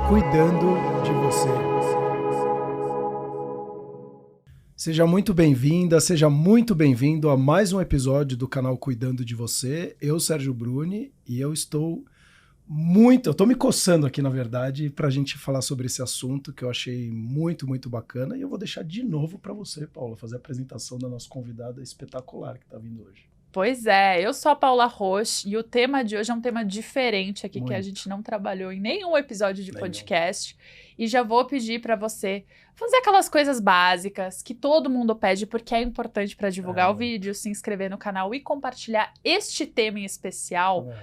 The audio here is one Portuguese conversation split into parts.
Cuidando de Você. Seja muito bem-vinda, seja muito bem-vindo a mais um episódio do canal Cuidando de Você. Eu, Sérgio Bruni, e eu estou me coçando aqui, na verdade, para a gente falar sobre esse assunto que eu achei muito, muito bacana. E eu vou deixar de novo para você, Paula, fazer a apresentação da nossa convidada espetacular que está vindo hoje. Pois é, eu sou a Paula Roche e o tema de hoje é um tema diferente aqui, Muito. que a gente não trabalhou em nenhum episódio de podcast. E já vou pedir para você fazer aquelas coisas básicas que todo mundo pede, porque é importante para divulgar o vídeo, se inscrever no canal e compartilhar este tema em especial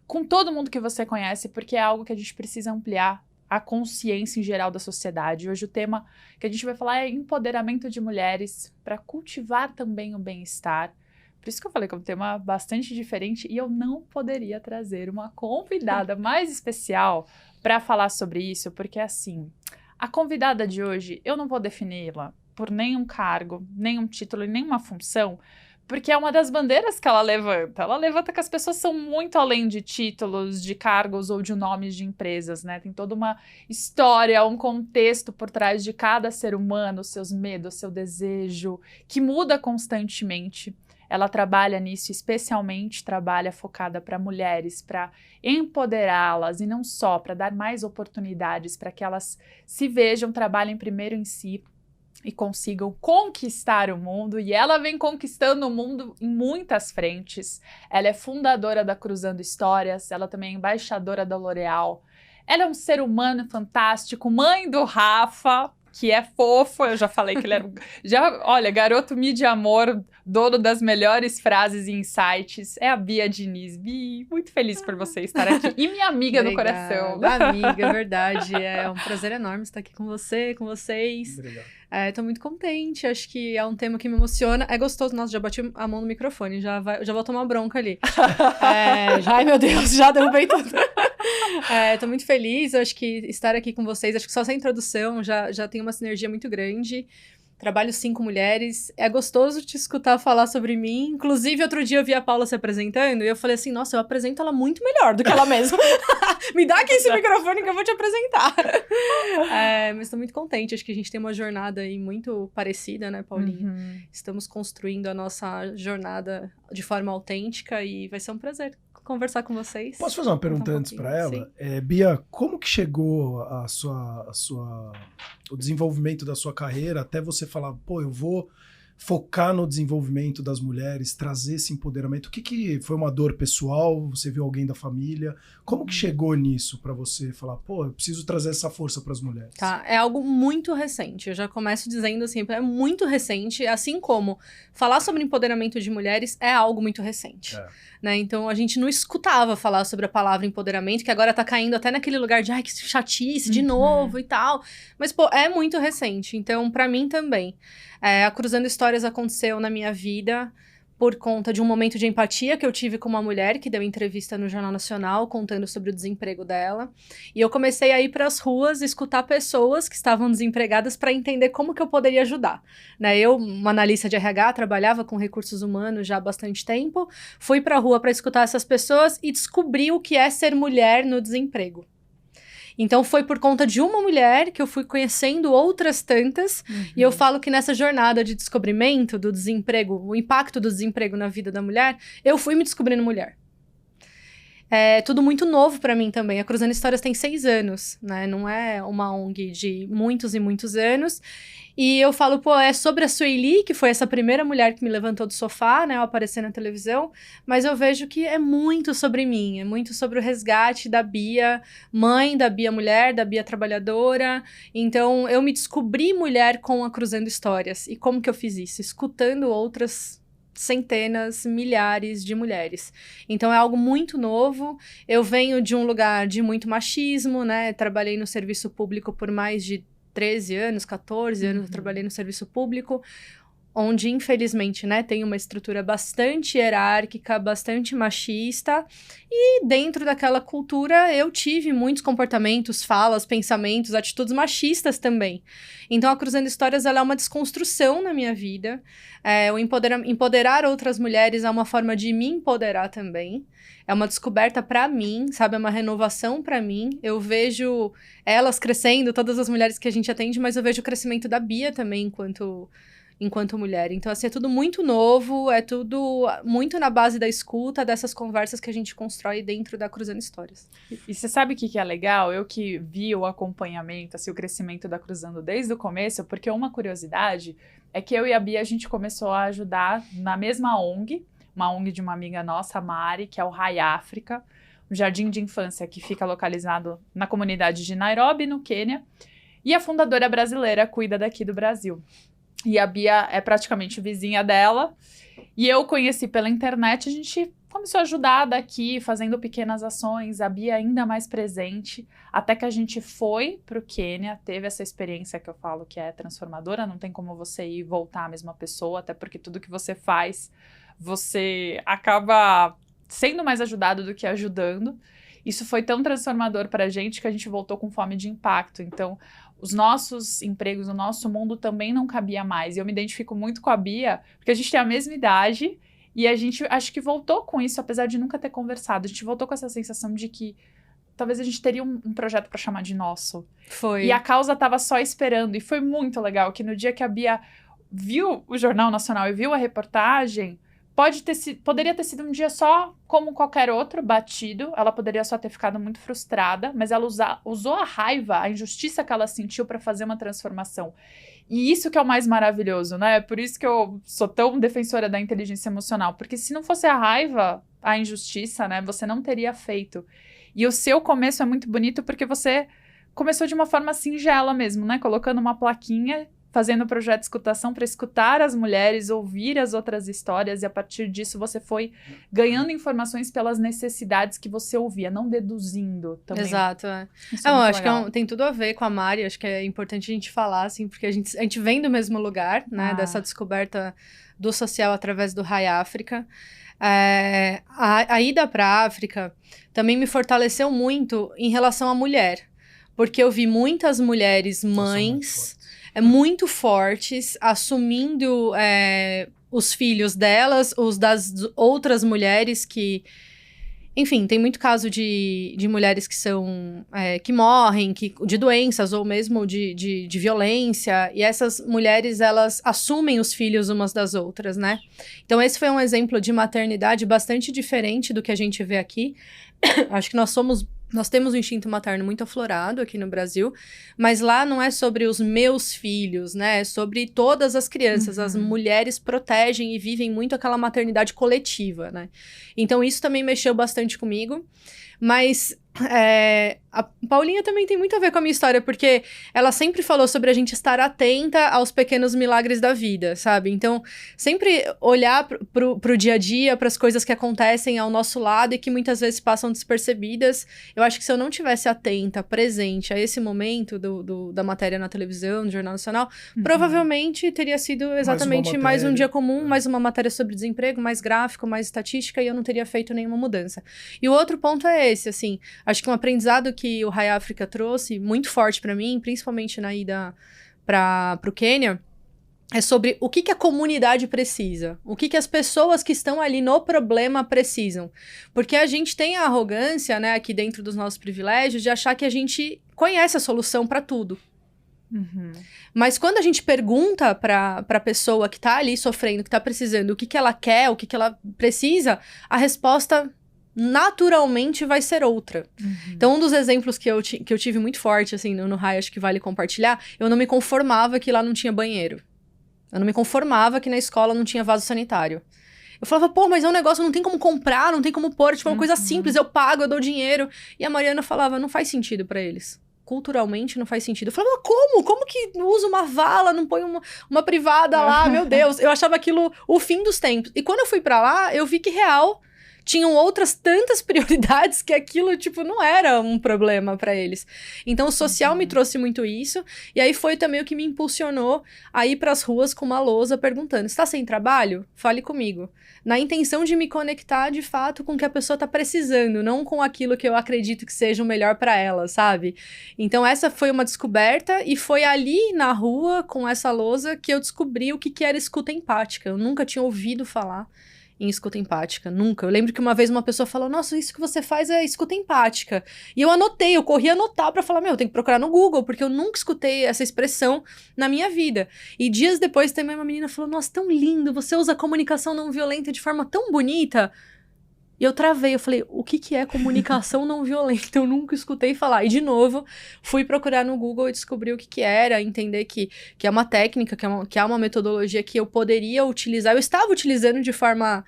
com todo mundo que você conhece, porque é algo que a gente precisa ampliar a consciência em geral da sociedade. Hoje o tema que a gente vai falar é empoderamento de mulheres para cultivar também o bem-estar. Por isso que eu falei que é um tema bastante diferente e eu não poderia trazer uma convidada mais especial para falar sobre isso, porque assim, a convidada de hoje, eu não vou defini-la por nenhum cargo, nenhum título e nenhuma função, porque é uma das bandeiras que ela levanta. Ela levanta que as pessoas são muito além de títulos, de cargos ou de nomes de empresas, né? Tem toda uma história, um contexto por trás de cada ser humano, seus medos, seu desejo, que muda constantemente. Ela trabalha nisso, especialmente trabalha focada para mulheres, para empoderá-las e não só, para dar mais oportunidades para que elas se vejam, trabalhem primeiro em si e consigam conquistar o mundo. E ela vem conquistando o mundo em muitas frentes. Ela é fundadora da Cruzando Histórias, ela também é embaixadora da L'Oréal. Ela é um ser humano fantástico, mãe do Rafa, que é fofo, eu já falei que ele era... olha, garoto mídia amor, dono das melhores frases e insights, é a Bia Diniz. Bi, muito feliz por você estar aqui. E minha amiga do coração. Amiga, é verdade. É um prazer enorme estar aqui com você, com vocês. Obrigado. Tô muito contente, acho que é um tema que me emociona. É gostoso, nossa, já bati a mão no microfone, já vou tomar bronca ali. Ai meu Deus, já derrubei tudo. Tô muito feliz, acho que estar aqui com vocês, acho que só essa introdução já tem uma sinergia muito grande. Trabalho 5 mulheres, é gostoso te escutar falar sobre mim. Inclusive, outro dia eu vi a Paula se apresentando e eu falei assim, nossa, eu apresento ela muito melhor do que ela mesma. Me dá aqui esse microfone que eu vou te apresentar. Mas estou muito contente, acho que a gente tem uma jornada aí muito parecida, né, Paulinha? Uhum. Estamos construindo a nossa jornada de forma autêntica e vai ser um prazer conversar com vocês. Posso fazer uma pergunta antes para ela? Bia, como que chegou o desenvolvimento da sua carreira até você falar, pô, eu vou focar no desenvolvimento das mulheres, trazer esse empoderamento? O que foi uma dor pessoal? Você viu alguém da família? Como que chegou nisso para você falar, pô, eu preciso trazer essa força para as mulheres? Tá, é algo muito recente. Eu já começo dizendo assim, é muito recente, assim como falar sobre empoderamento de mulheres é algo muito recente. Né? Então, a gente não escutava falar sobre a palavra empoderamento, que agora tá caindo até naquele lugar de, ai, que chatice, de novo e tal. Mas, pô, é muito recente. Então, pra mim também. A Cruzando Histórias aconteceu na minha vida por conta de um momento de empatia que eu tive com uma mulher que deu entrevista no Jornal Nacional contando sobre o desemprego dela. E eu comecei a ir para as ruas, escutar pessoas que estavam desempregadas para entender como que eu poderia ajudar. Né? Eu, uma analista de RH, trabalhava com recursos humanos já há bastante tempo, fui para a rua para escutar essas pessoas e descobri o que é ser mulher no desemprego. Então, foi por conta de uma mulher que eu fui conhecendo outras tantas. E eu falo que nessa jornada de descobrimento do desemprego, o impacto do desemprego na vida da mulher, eu fui me descobrindo mulher. É tudo muito novo pra mim também. A Cruzando Histórias tem 6 anos, né? Não é uma ONG de muitos e muitos anos. E eu falo, pô, é sobre a Sueli, que foi essa primeira mulher que me levantou do sofá, né, ao aparecer na televisão, mas eu vejo que é muito sobre mim, é muito sobre o resgate da Bia mãe, da Bia mulher, da Bia trabalhadora. Então, eu me descobri mulher com a Cruzando Histórias. E como que eu fiz isso? Escutando outras centenas, milhares de mulheres. Então, é algo muito novo. Eu venho de um lugar de muito machismo, né, trabalhei no serviço público por mais de 13 anos, 14 anos, eu trabalhei no serviço público, onde, infelizmente, né, tem uma estrutura bastante hierárquica, bastante machista, e dentro daquela cultura eu tive muitos comportamentos, falas, pensamentos, atitudes machistas também. Então, a Cruzando Histórias, ela é uma desconstrução na minha vida. O empoderar outras mulheres é uma forma de me empoderar também. É uma descoberta pra mim, sabe? É uma renovação pra mim. Eu vejo elas crescendo, todas as mulheres que a gente atende, mas eu vejo o crescimento da Bia também enquanto mulher. Então, assim, é tudo muito novo, é tudo muito na base da escuta, dessas conversas que a gente constrói dentro da Cruzando Histórias. E você sabe o que é legal? Eu que vi o acompanhamento, assim, o crescimento da Cruzando desde o começo, porque uma curiosidade é que eu e a Bia, a gente começou a ajudar na mesma ONG, uma ONG de uma amiga nossa, a Mari, que é o Rai África, um jardim de infância que fica localizado na comunidade de Nairobi, no Quênia, e a fundadora brasileira cuida daqui do Brasil. E a Bia é praticamente vizinha dela, e eu conheci pela internet, a gente começou a ajudar daqui, fazendo pequenas ações, a Bia ainda mais presente, até que a gente foi pro Quênia, teve essa experiência que eu falo que é transformadora, não tem como você ir e voltar a mesma pessoa, até porque tudo que você faz, você acaba sendo mais ajudado do que ajudando. Isso foi tão transformador pra gente que a gente voltou com fome de impacto. Então, os nossos empregos, o nosso mundo também não cabia mais. E eu me identifico muito com a Bia, porque a gente tem a mesma idade e a gente acho que voltou com isso, apesar de nunca ter conversado. A gente voltou com essa sensação de que talvez a gente teria um projeto pra chamar de nosso. Foi. E a causa tava só esperando. E foi muito legal que no dia que a Bia viu o Jornal Nacional e viu a reportagem, poderia ter sido um dia só como qualquer outro, batido. Ela poderia só ter ficado muito frustrada, mas ela usou a raiva, a injustiça que ela sentiu para fazer uma transformação. E isso que é o mais maravilhoso, né? Por isso que eu sou tão defensora da inteligência emocional, porque se não fosse a raiva, a injustiça, né, você não teria feito. E o seu começo é muito bonito porque você começou de uma forma singela mesmo, né? Colocando uma plaquinha, fazendo o projeto de escutação para escutar as mulheres, ouvir as outras histórias, e a partir disso você foi ganhando informações pelas necessidades que você ouvia, não deduzindo também. Exato, eu acho que tem tudo a ver com a Mari, acho que é importante a gente falar, assim, porque a gente vem do mesmo lugar, né, dessa descoberta do social através do Rai África. A ida para a África também me fortaleceu muito em relação à mulher, porque eu vi muitas mulheres mães muito fortes, assumindo os filhos delas, os das outras mulheres que... Enfim, tem muito caso de mulheres que são... que morrem, de doenças ou mesmo de violência. E essas mulheres, elas assumem os filhos umas das outras, né? Então, esse foi um exemplo de maternidade bastante diferente do que a gente vê aqui. Acho que nós temos um instinto materno muito aflorado aqui no Brasil, mas lá não é sobre os meus filhos, né? É sobre todas as crianças. As mulheres protegem e vivem muito aquela maternidade coletiva, né? Então, isso também mexeu bastante comigo. Mas a Paulinha também tem muito a ver com a minha história, porque ela sempre falou sobre a gente estar atenta aos pequenos milagres da vida, sabe? Então, sempre olhar pro dia a dia, pras coisas que acontecem ao nosso lado e que muitas vezes passam despercebidas. Eu acho que se eu não tivesse atenta, presente a esse momento da matéria na televisão, no Jornal Nacional, provavelmente teria sido exatamente mais um dia comum, mais uma matéria sobre desemprego, mais gráfico, mais estatística, e eu não teria feito nenhuma mudança. E o outro ponto é esse, assim, acho que um aprendizado que o Rai África trouxe muito forte pra mim, principalmente na ida pro Quênia, é sobre o que a comunidade precisa, o que as pessoas que estão ali no problema precisam. Porque a gente tem a arrogância, né, aqui dentro dos nossos privilégios, de achar que a gente conhece a solução pra tudo. Mas quando a gente pergunta pra pessoa que tá ali sofrendo, que tá precisando, o que ela quer, o que ela precisa, a resposta naturalmente vai ser outra. Então, um dos exemplos que eu tive muito forte, assim, no Rai, acho que vale compartilhar, eu não me conformava que lá não tinha banheiro. Eu não me conformava que na escola não tinha vaso sanitário. Eu falava, pô, mas é um negócio, não tem como comprar, não tem como pôr, tipo, é uma coisa simples, eu pago, eu dou dinheiro. E a Mariana falava, não faz sentido pra eles. Culturalmente não faz sentido. Eu falava, como? Como que usa uma vala, não põe uma privada lá? Meu Deus. Eu achava aquilo o fim dos tempos. E quando eu fui pra lá, eu vi que real tinham outras tantas prioridades que aquilo, tipo, não era um problema pra eles. Então, o social me trouxe muito isso, e aí foi também o que me impulsionou a ir pras ruas com uma lousa perguntando, está sem trabalho? Fale comigo. Na intenção de me conectar, de fato, com o que a pessoa tá precisando, não com aquilo que eu acredito que seja o melhor pra ela, sabe? Então, essa foi uma descoberta, e foi ali na rua, com essa lousa, que eu descobri o que era escuta empática. Eu nunca tinha ouvido falar em escuta empática, nunca. Eu lembro que uma vez uma pessoa falou, nossa, isso que você faz é escuta empática. E eu anotei, eu corri anotar pra falar, eu tenho que procurar no Google, porque eu nunca escutei essa expressão na minha vida. E dias depois também uma menina falou, nossa, tão lindo, você usa a comunicação não violenta de forma tão bonita. E eu travei, eu falei, o que é comunicação não violenta? Eu nunca escutei falar. E, de novo, fui procurar no Google e descobri o que era, entender que é uma técnica, que é uma metodologia que eu poderia utilizar. Eu estava utilizando de forma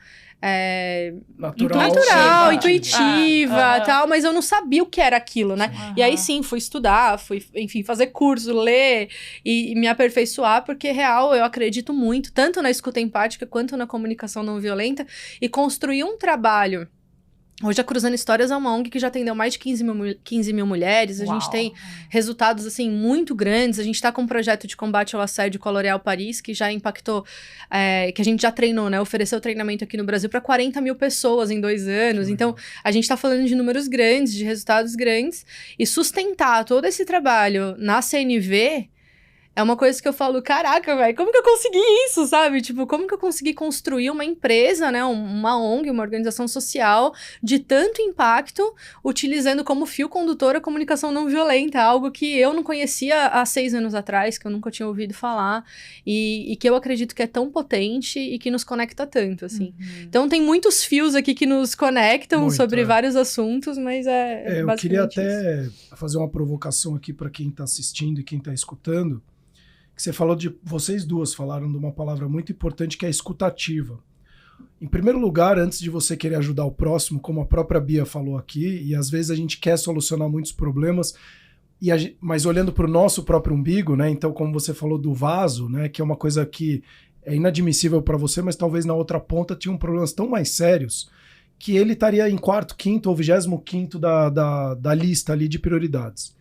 natural, intuitiva, tal, mas eu não sabia o que era aquilo, né? E aí, sim, fui estudar, enfim, fazer curso, ler e me aperfeiçoar, porque, real, eu acredito muito, tanto na escuta empática quanto na comunicação não violenta, e construir um trabalho. Hoje a Cruzando Histórias é uma ONG que já atendeu mais de 15 mil mulheres. A gente tem resultados, assim, muito grandes. A gente está com um projeto de combate ao assédio com a L'Oréal Paris, que já impactou, que a gente já treinou, né? Ofereceu treinamento aqui no Brasil para 40 mil pessoas em 2 anos. Então, a gente está falando de números grandes, de resultados grandes. E sustentar todo esse trabalho na CNV... é uma coisa que eu falo, caraca, velho, como que eu consegui isso, sabe? Tipo, como que eu consegui construir uma empresa, né? Uma ONG, uma organização social de tanto impacto, utilizando como fio condutor a comunicação não violenta, algo que eu não conhecia há 6 anos atrás, que eu nunca tinha ouvido falar, e que eu acredito que é tão potente e que nos conecta tanto, assim. Então, tem muitos fios aqui que nos conectam sobre vários assuntos, mas é eu queria até isso. fazer uma provocação aqui para quem está assistindo e quem está escutando. Você falou vocês duas falaram de uma palavra muito importante que é a escutativa. Em primeiro lugar, antes de você querer ajudar o próximo, como a própria Bia falou aqui, e às vezes a gente quer solucionar muitos problemas, mas olhando para o nosso próprio umbigo, né? Então, como você falou do vaso, né? Que é uma coisa que é inadmissível para você, mas talvez na outra ponta tinham problemas tão mais sérios que ele estaria em 4º, 5º ou 25º da lista ali de prioridades.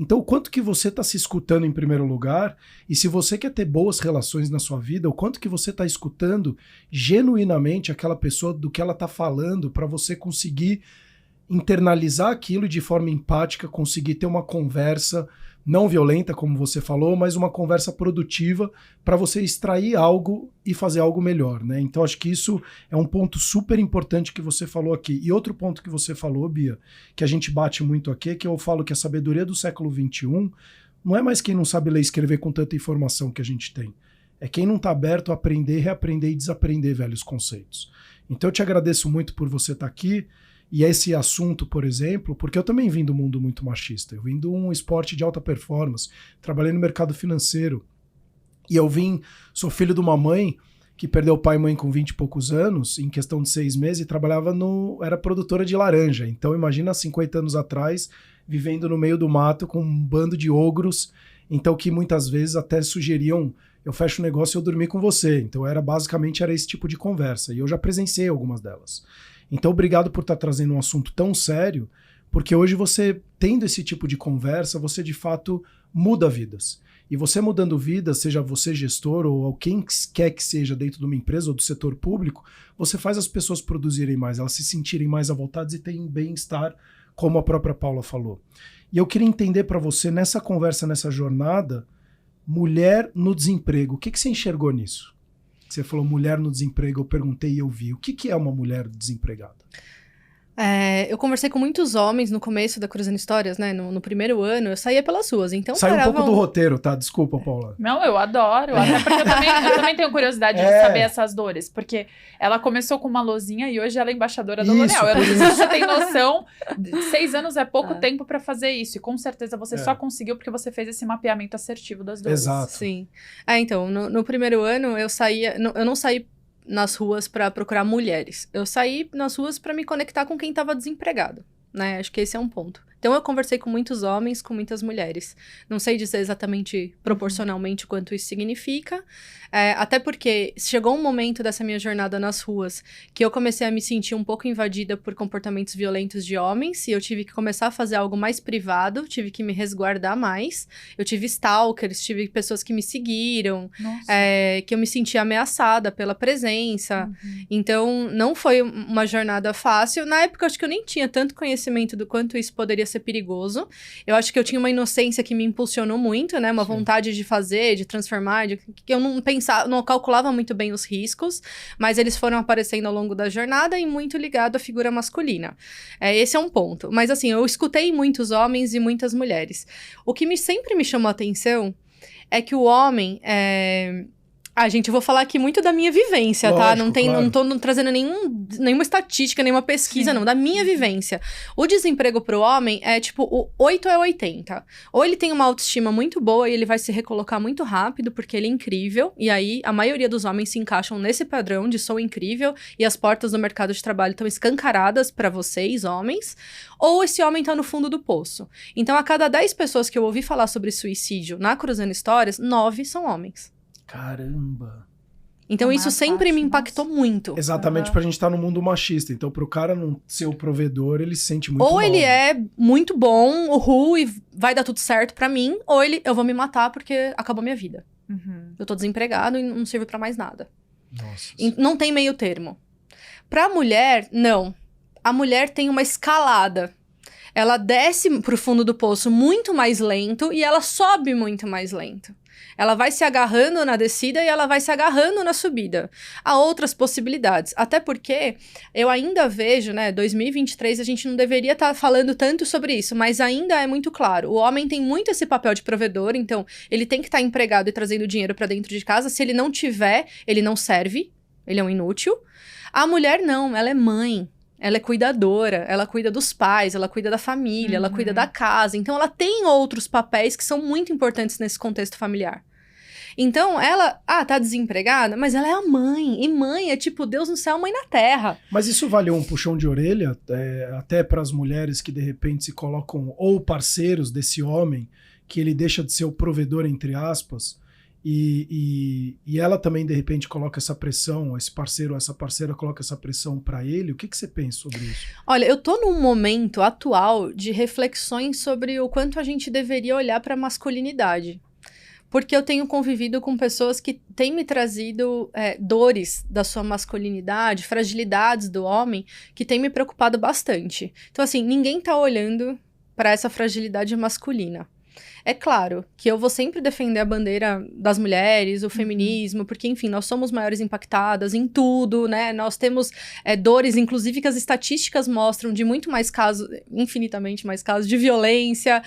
Então, o quanto que você está se escutando em primeiro lugar, e se você quer ter boas relações na sua vida, o quanto que você está escutando genuinamente aquela pessoa do que ela está falando, para você conseguir internalizar aquilo e de forma empática conseguir ter uma conversa não violenta, como você falou, mas uma conversa produtiva para você extrair algo e fazer algo melhor, né? Então acho que isso é um ponto super importante que você falou aqui. E outro ponto que você falou, Bia, que a gente bate muito aqui, é que eu falo que a sabedoria do século XXI não é mais quem não sabe ler e escrever com tanta informação que a gente tem. É quem não está aberto a aprender, reaprender e desaprender velhos conceitos. Então eu te agradeço muito por você estar aqui. E esse assunto, por exemplo, porque eu também vim do mundo muito machista. Eu vim de um esporte de alta performance, trabalhei no mercado financeiro. E sou filho de uma mãe que perdeu pai e mãe com 20 e poucos anos, em questão de 6 meses, e era produtora de laranja. Então imagina 50 anos atrás, vivendo no meio do mato com um bando de ogros, então que muitas vezes até sugeriam, eu fecho o negócio e eu dormir com você. Então basicamente era esse tipo de conversa. E eu já presenciei algumas delas. Então, obrigado por estar trazendo um assunto tão sério, porque hoje você, tendo esse tipo de conversa, você de fato muda vidas. E você mudando vidas, seja você gestor ou quem quer que seja dentro de uma empresa ou do setor público, você faz as pessoas produzirem mais, elas se sentirem mais à vontade e terem bem-estar, como a própria Paula falou. E eu queria entender para você, nessa conversa, nessa jornada, mulher no desemprego, o que você enxergou nisso? Você falou mulher no desemprego, eu perguntei e eu vi. O que é uma mulher desempregada? Eu conversei com muitos homens no começo da Cruzando Histórias, né? No primeiro ano, eu saía pelas ruas, então Sai um pouco do roteiro, tá? Desculpa, Paula. Não, eu adoro. Até porque eu também tenho curiosidade de saber essas dores. Porque ela começou com uma lozinha e hoje ela é embaixadora da L'Oréal. Eu não sei se você tem noção. 6 anos é pouco tempo pra fazer isso. E com certeza você só conseguiu porque você fez esse mapeamento assertivo das dores. Exato. Sim. Então, no primeiro ano, eu não saí nas ruas para procurar mulheres. Eu saí nas ruas para me conectar com quem estava desempregado, né? Acho que esse é um ponto. Então, eu conversei com muitos homens, com muitas mulheres. Não sei dizer exatamente proporcionalmente o quanto isso significa, até porque chegou um momento dessa minha jornada nas ruas que eu comecei a me sentir um pouco invadida por comportamentos violentos de homens, e eu tive que começar a fazer algo mais privado, tive que me resguardar mais. Eu tive stalkers, tive pessoas que me seguiram, que eu me sentia ameaçada pela presença. Então, não foi uma jornada fácil. Na época, eu acho que eu nem tinha tanto conhecimento do quanto isso poderia ser perigoso. Eu acho que eu tinha uma inocência que me impulsionou muito, né? Uma vontade de fazer, de transformar, que eu não pensava, não calculava muito bem os riscos, mas eles foram aparecendo ao longo da jornada e muito ligado à figura masculina. Esse é um ponto. Mas assim, eu escutei muitos homens e muitas mulheres. O que sempre me chamou a atenção é que o homem... gente, eu vou falar aqui muito da minha vivência, tá? Não tô trazendo nenhuma estatística, nenhuma pesquisa, não. Da minha vivência. O desemprego pro homem é tipo o 8 é 80. Ou ele tem uma autoestima muito boa e ele vai se recolocar muito rápido porque ele é incrível. E aí, a maioria dos homens se encaixam nesse padrão de sou incrível e as portas do mercado de trabalho estão escancaradas pra vocês, homens. Ou esse homem tá no fundo do poço. Então, a cada 10 pessoas que eu ouvi falar sobre suicídio na Cruzando Histórias, 9 são homens. Caramba. Então isso sempre me impactou muito. Exatamente pra gente estar no mundo machista. Então pro cara não ser o provedor, ele se sente muito mal. Ou ele é muito bom, e vai dar tudo certo pra mim, ou eu vou me matar porque acabou minha vida. Eu tô desempregado e não sirvo pra mais nada. Nossa. Não tem meio termo. Pra mulher, não. A mulher tem uma escalada. Ela desce pro fundo do poço muito mais lento e ela sobe muito mais lento. Ela vai se agarrando na descida e ela vai se agarrando na subida. Há outras possibilidades. Até porque eu ainda vejo, né, 2023 a gente não deveria estar falando tanto sobre isso, mas ainda é muito claro. O homem tem muito esse papel de provedor, então ele tem que estar empregado e trazendo dinheiro para dentro de casa. Se ele não tiver, ele não serve, ele é um inútil. A mulher não, ela é mãe. Ela é cuidadora, ela cuida dos pais, ela cuida da família, ela cuida da casa. Então, ela tem outros papéis que são muito importantes nesse contexto familiar. Então, ela, tá desempregada, mas ela é a mãe. E mãe é tipo Deus no céu, mãe na terra. Mas isso valeu um puxão de orelha, até para as mulheres que de repente se colocam, ou parceiros desse homem, que ele deixa de ser o provedor, entre aspas, e ela também de repente coloca essa pressão, esse parceiro ou essa parceira coloca essa pressão para ele. O que você pensa sobre isso? Olha, eu tô num momento atual de reflexões sobre o quanto a gente deveria olhar para a masculinidade. Porque eu tenho convivido com pessoas que têm me trazido dores da sua masculinidade, fragilidades do homem, que têm me preocupado bastante. Então, assim, ninguém tá olhando para essa fragilidade masculina. É claro que eu vou sempre defender a bandeira das mulheres, o feminismo, porque, enfim, nós somos maiores impactadas em tudo, né? Nós temos dores, inclusive, que as estatísticas mostram de muito mais casos, infinitamente mais casos, de violência,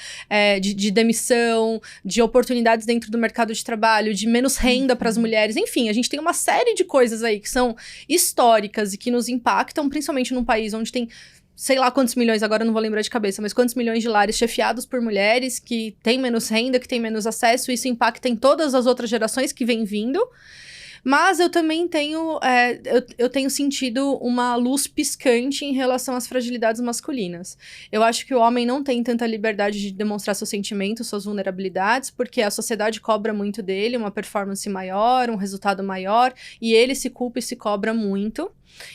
de demissão, de oportunidades dentro do mercado de trabalho, de menos renda para as mulheres. Enfim, a gente tem uma série de coisas aí que são históricas e que nos impactam, principalmente num país onde tem... sei lá quantos milhões, agora eu não vou lembrar de cabeça, mas quantos milhões de lares chefiados por mulheres que têm menos renda, que têm menos acesso, isso impacta em todas as outras gerações que vêm vindo. Mas eu também tenho, eu tenho sentido uma luz piscante em relação às fragilidades masculinas. Eu acho que o homem não tem tanta liberdade de demonstrar seus sentimentos, suas vulnerabilidades, porque a sociedade cobra muito dele, uma performance maior, um resultado maior, e ele se culpa e se cobra muito.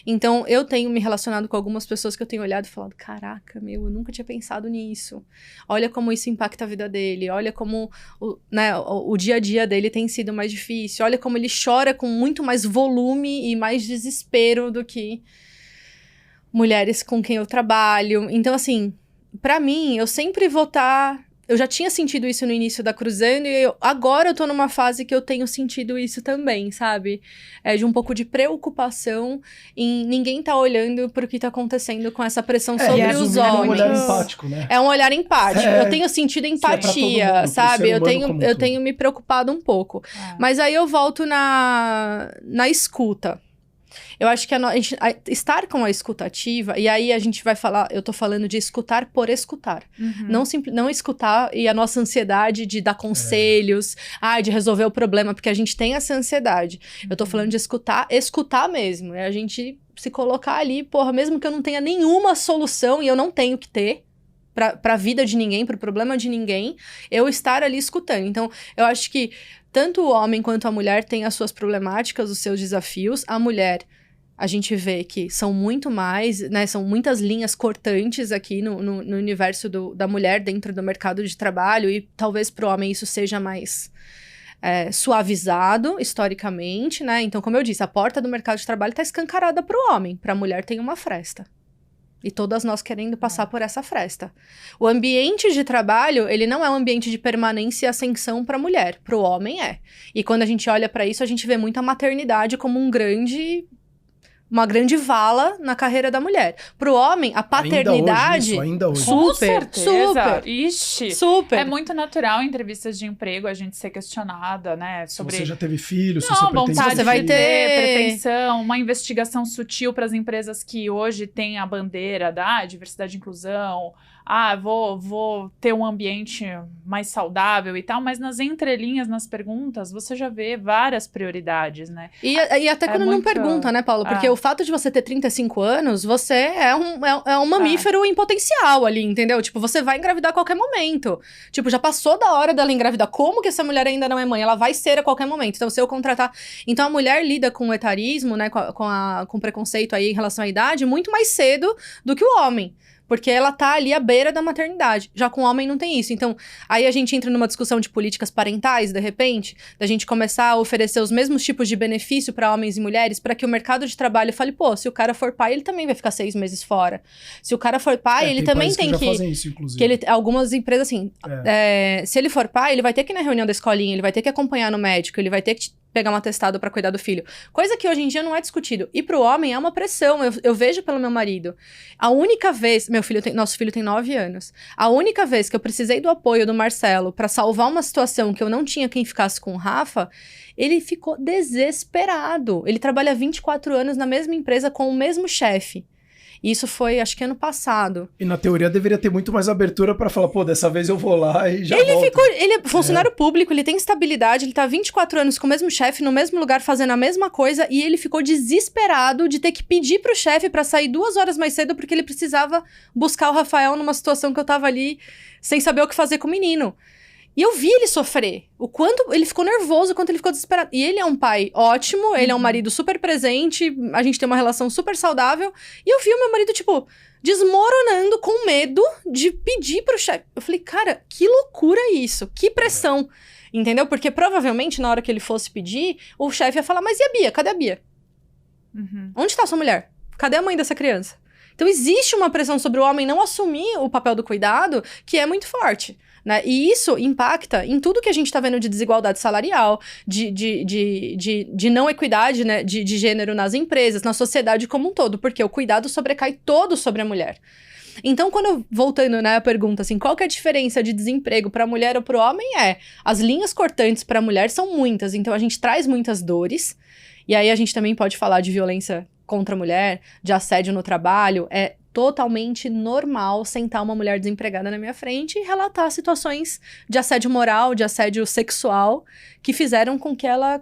Então, eu tenho me relacionado com algumas pessoas que eu tenho olhado e falado, caraca, eu nunca tinha pensado nisso. Olha como isso impacta a vida dele, olha como o dia a dia dele tem sido mais difícil, olha como ele chora com muito mais volume e mais desespero do que mulheres com quem eu trabalho. Então, assim, pra mim, eu sempre vou estar... Eu já tinha sentido isso no início da Cruzando e agora eu tô numa fase que eu tenho sentido isso também, sabe? De um pouco de preocupação em ninguém tá olhando pro que tá acontecendo com essa pressão sobre os homens. É um olhar empático, né? É um olhar empático. Eu tenho sentido empatia, mundo, sabe? Eu tenho me preocupado um pouco. Mas aí eu volto na escuta. Eu acho que estar com a escutativa, e aí a gente vai falar, eu tô falando de escutar por escutar. Não escutar e a nossa ansiedade de dar conselhos, de resolver o problema, porque a gente tem essa ansiedade. Eu tô falando de escutar mesmo. É a gente se colocar ali, porra, mesmo que eu não tenha nenhuma solução, e eu não tenho que ter, pra vida de ninguém, pro problema de ninguém, eu estar ali escutando. Então, eu acho que tanto o homem quanto a mulher têm as suas problemáticas, os seus desafios. A mulher, a gente vê que são muito mais, né? São muitas linhas cortantes aqui no universo da mulher dentro do mercado de trabalho, e talvez pro homem isso seja mais suavizado historicamente, né? Então, como eu disse, a porta do mercado de trabalho tá escancarada pro homem, pra mulher tem uma fresta. E todas nós querendo passar por essa fresta. O ambiente de trabalho, ele não é um ambiente de permanência e ascensão para a mulher. Para o homem, é. E quando a gente olha para isso, a gente vê muito a maternidade como uma grande vala na carreira da mulher. Pro homem, a paternidade... Ainda hoje. Com Super, certeza. super. Ixi. Super. É muito natural em entrevistas de emprego a gente ser questionada, né? Sobre... Se você já teve filho, se Não, você pretende vontade Você vai de ter pretensão, uma investigação sutil para as empresas que hoje têm a bandeira da diversidade e inclusão. Vou ter um ambiente mais saudável e tal, mas nas entrelinhas, nas perguntas, você já vê várias prioridades, né? E até quando não pergunta, né, Paulo? Porque o fato de você ter 35 anos, você é um mamífero em potencial ali, entendeu? Tipo, você vai engravidar a qualquer momento. Tipo, já passou da hora dela engravidar. Como que essa mulher ainda não é mãe? Ela vai ser a qualquer momento. Então, se eu contratar... Então, a mulher lida com o etarismo, né, com preconceito aí em relação à idade, muito mais cedo do que o homem. Porque ela tá ali à beira da maternidade. Já com o homem não tem isso. Então, aí a gente entra numa discussão de políticas parentais, de repente, da gente começar a oferecer os mesmos tipos de benefício para homens e mulheres, para que o mercado de trabalho fale, pô, se o cara for pai, ele também vai ficar 6 meses fora. Se o cara for pai, ele também tem que... fazem isso, inclusive. Algumas empresas, assim, se ele for pai, ele vai ter que ir na reunião da escolinha, ele vai ter que acompanhar no médico, ele vai ter que pegar um atestado pra cuidar do filho. Coisa que hoje em dia não é discutido. E pro homem é uma pressão. Eu vejo pelo meu marido. A única vez... Nosso filho tem 9 anos. A única vez que eu precisei do apoio do Marcelo pra salvar uma situação que eu não tinha quem ficasse com o Rafa, ele ficou desesperado. Ele trabalha 24 anos na mesma empresa com o mesmo chefe. Isso foi, acho que ano passado. E na teoria deveria ter muito mais abertura pra falar, pô, dessa vez eu vou lá e já volto. Ele é funcionário público, ele tem estabilidade, ele tá 24 anos com o mesmo chefe, no mesmo lugar, fazendo a mesma coisa, e ele ficou desesperado de ter que pedir pro chefe pra sair 2 horas mais cedo, porque ele precisava buscar o Rafael numa situação que eu tava ali sem saber o que fazer com o menino. E eu vi ele sofrer. O quanto ele ficou nervoso, o quanto ele ficou desesperado. E ele é um pai ótimo, ele é um marido super presente, a gente tem uma relação super saudável. E eu vi o meu marido, tipo, desmoronando com medo de pedir pro chefe. Eu falei, cara, que loucura isso, que pressão. Entendeu? Porque provavelmente na hora que ele fosse pedir, o chefe ia falar, mas e a Bia? Cadê a Bia? Onde tá a sua mulher? Cadê a mãe dessa criança? Então existe uma pressão sobre o homem não assumir o papel do cuidado, que é muito forte. Né? E isso impacta em tudo que a gente está vendo de desigualdade salarial, de não equidade, né? de gênero nas empresas, na sociedade como um todo, porque o cuidado sobrecai todo sobre a mulher. Então, voltando, né, a pergunta, assim, qual que é a diferença de desemprego para a mulher ou para o homem? As linhas cortantes para a mulher são muitas, então a gente traz muitas dores, e aí a gente também pode falar de violência contra a mulher, de assédio no trabalho. É totalmente normal sentar uma mulher desempregada na minha frente e relatar situações de assédio moral, de assédio sexual, que fizeram com que ela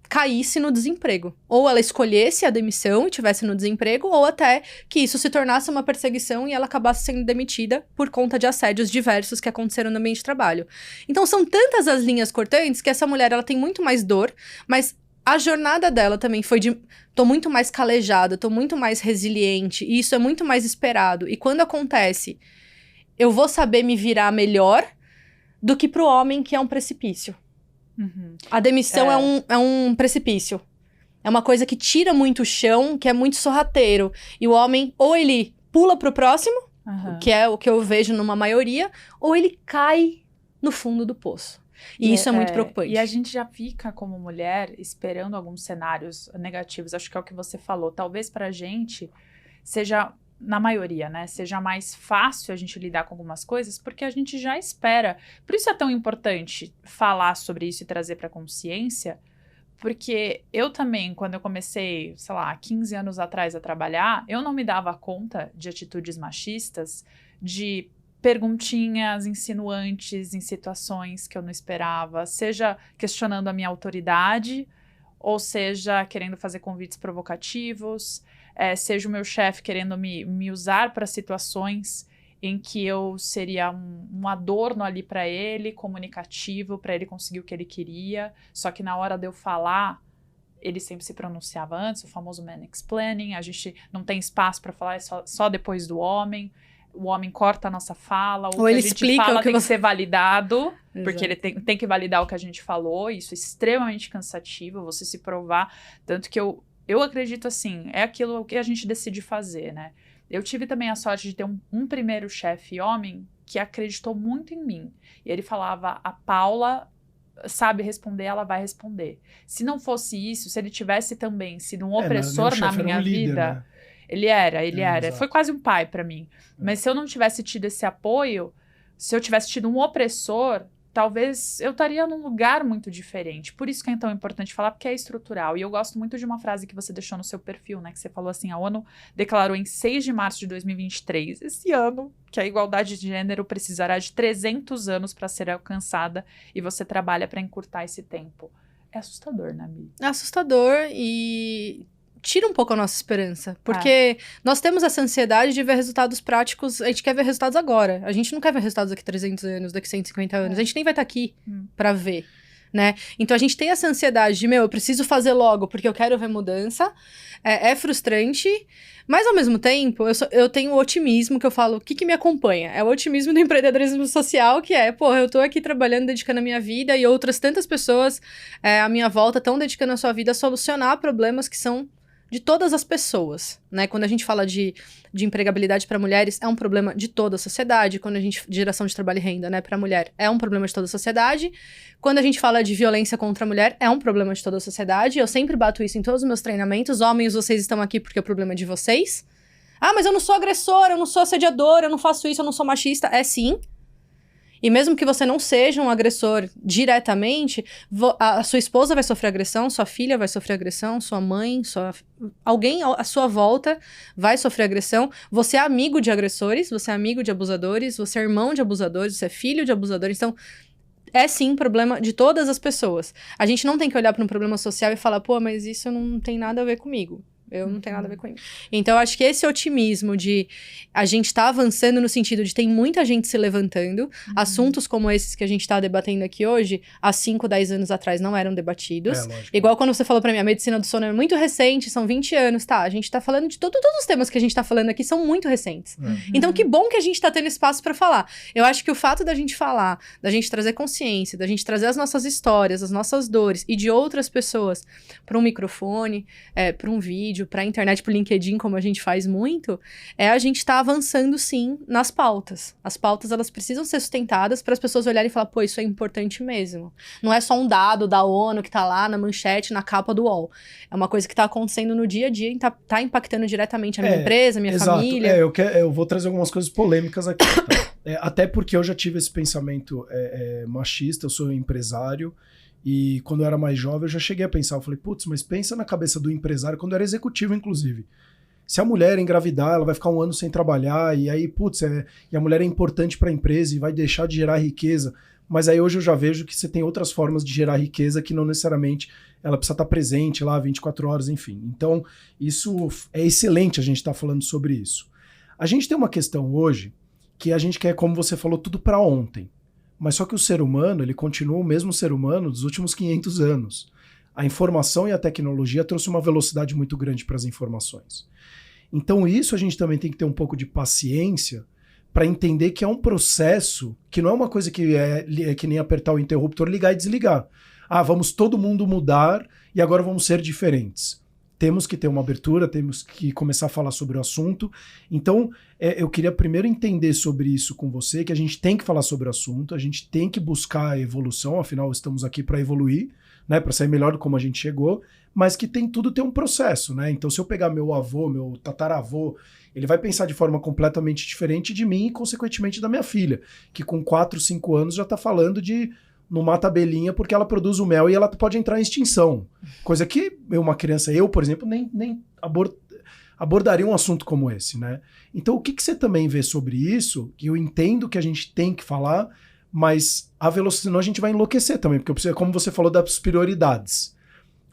caísse no desemprego. Ou ela escolhesse a demissão e tivesse no desemprego, ou até que isso se tornasse uma perseguição e ela acabasse sendo demitida por conta de assédios diversos que aconteceram no ambiente de trabalho. Então são tantas as linhas cortantes que essa mulher ela tem muito mais dor, mas a jornada dela também foi de... Tô muito mais calejada, tô muito mais resiliente, e isso é muito mais esperado. E quando acontece, eu vou saber me virar melhor do que pro homem, que é um precipício. A demissão é um precipício. É uma coisa que tira muito o chão, que é muito sorrateiro. E o homem, ou ele pula pro próximo, que é o que eu vejo numa maioria, ou ele cai no fundo do poço. E isso é muito preocupante. E a gente já fica, como mulher, esperando alguns cenários negativos. Acho que é o que você falou. Talvez pra gente seja, na maioria, né? Seja mais fácil a gente lidar com algumas coisas, porque a gente já espera. Por isso é tão importante falar sobre isso e trazer pra consciência, porque eu também, quando eu comecei, sei lá, 15 anos atrás a trabalhar, eu não me dava conta de atitudes machistas, de perguntinhas insinuantes em situações que eu não esperava, seja questionando a minha autoridade, ou seja querendo fazer convites provocativos, seja o meu chefe querendo me usar para situações em que eu seria um adorno ali para ele, comunicativo, para ele conseguir o que ele queria. Só que na hora de eu falar, ele sempre se pronunciava antes, o famoso mansplaining. A gente não tem espaço para falar, é só depois do homem. O homem corta a nossa fala, o Ou que ele a gente explica fala o que tem que você... ser validado, Exato. porque ele tem que validar o que a gente falou. Isso é extremamente cansativo, você se provar. Tanto que eu acredito assim, é aquilo que a gente decide fazer, né? Eu tive também a sorte de ter um primeiro chefe homem que acreditou muito em mim. E ele falava, a Paula sabe responder, ela vai responder. Se não fosse isso, se ele tivesse também sido um opressor na minha vida... Né? Ele era. Exato. Foi quase um pai pra mim. Mas se eu não tivesse tido esse apoio, se eu tivesse tido um opressor, talvez eu estaria num lugar muito diferente. Por isso que é tão importante falar, porque é estrutural. E eu gosto muito de uma frase que você deixou no seu perfil, né? Que você falou assim, a ONU declarou em 6 de março de 2023, esse ano, que a igualdade de gênero precisará de 300 anos para ser alcançada e você trabalha para encurtar esse tempo. É assustador, né, Mi? É assustador e... tira um pouco a nossa esperança, porque nós temos essa ansiedade de ver resultados práticos, a gente quer ver resultados agora, a gente não quer ver resultados daqui 300 anos, daqui 150 anos, a gente nem vai estar aqui pra ver, né? Então a gente tem essa ansiedade de, eu preciso fazer logo porque eu quero ver mudança, é frustrante, mas ao mesmo tempo eu tenho o otimismo que eu falo, o que me acompanha? É o otimismo do empreendedorismo social, que eu tô aqui trabalhando, dedicando a minha vida e outras tantas pessoas à minha volta estão dedicando a sua vida a solucionar problemas que são de todas as pessoas, né? Quando a gente fala de empregabilidade para mulheres, é um problema de toda a sociedade. Quando a gente... geração de trabalho e renda, né, para mulher, é um problema de toda a sociedade. Quando a gente fala de violência contra a mulher, é um problema de toda a sociedade. Eu sempre bato isso em todos os meus treinamentos. Homens, vocês estão aqui porque é o problema de vocês. Ah, mas eu não sou agressora, eu não sou assediadora, eu não faço isso, eu não sou machista. É sim. E mesmo que você não seja um agressor diretamente, a sua esposa vai sofrer agressão, sua filha vai sofrer agressão, sua mãe, alguém à sua volta vai sofrer agressão. Você é amigo de agressores, você é amigo de abusadores, você é irmão de abusadores, você é filho de abusadores. Então, é sim problema de todas as pessoas. A gente não tem que olhar para um problema social e falar, mas isso não tem nada a ver comigo. Eu não tenho nada a ver com isso. Então, eu acho que esse otimismo de a gente tá avançando no sentido de tem muita gente se levantando. Assuntos como esses que a gente tá debatendo aqui hoje, há 5, 10 anos atrás não eram debatidos. Igual quando você falou pra mim, a medicina do sono é muito recente, são 20 anos, tá? A gente tá falando de todos os temas que a gente tá falando aqui são muito recentes. Então, que bom que a gente tá tendo espaço pra falar. Eu acho que o fato da gente falar, da gente trazer consciência, da gente trazer as nossas histórias, as nossas dores e de outras pessoas pra um microfone, pra um vídeo, pra internet, pro LinkedIn, como a gente faz muito, a gente tá avançando, sim, nas pautas. As pautas, elas precisam ser sustentadas para as pessoas olharem e falar, isso é importante mesmo. Não é só um dado da ONU que tá lá na manchete, na capa do UOL. É uma coisa que tá acontecendo no dia a dia e tá impactando diretamente a minha empresa, a minha família. Eu vou trazer algumas coisas polêmicas aqui, tá? Até porque eu já tive esse pensamento machista, eu sou empresário. E quando eu era mais jovem, eu já cheguei a pensar, eu falei, mas pensa na cabeça do empresário, quando eu era executivo, inclusive. Se a mulher engravidar, ela vai ficar 1 ano sem trabalhar, e aí, e a mulher é importante para a empresa e vai deixar de gerar riqueza. Mas aí hoje eu já vejo que você tem outras formas de gerar riqueza que não necessariamente ela precisa estar presente lá 24 horas, enfim. Então, isso é excelente a gente estar falando sobre isso. A gente tem uma questão hoje que a gente quer, como você falou, tudo para ontem. Mas só que o ser humano, ele continua o mesmo ser humano dos últimos 500 anos. A informação e a tecnologia trouxe uma velocidade muito grande para as informações. Então isso a gente também tem que ter um pouco de paciência para entender que é um processo, que não é uma coisa que é que nem apertar o interruptor, ligar e desligar. Vamos todo mundo mudar e agora vamos ser diferentes. Temos que ter uma abertura, temos que começar a falar sobre o assunto. Então, eu queria primeiro entender sobre isso com você, que a gente tem que falar sobre o assunto, a gente tem que buscar a evolução, afinal estamos aqui para evoluir, né, para sair melhor do como a gente chegou, mas que tudo tem um processo, né? Então, se eu pegar meu avô, meu tataravô, ele vai pensar de forma completamente diferente de mim e, consequentemente, da minha filha, que com 4, 5 anos já está falando de não mata a abelhinha porque ela produz o mel e ela pode entrar em extinção. Coisa que uma criança, por exemplo, nem abordaria um assunto como esse, né? Então, o que você também vê sobre isso? Que eu entendo que a gente tem que falar, mas a velocidade, senão a gente vai enlouquecer também, porque como você falou das prioridades.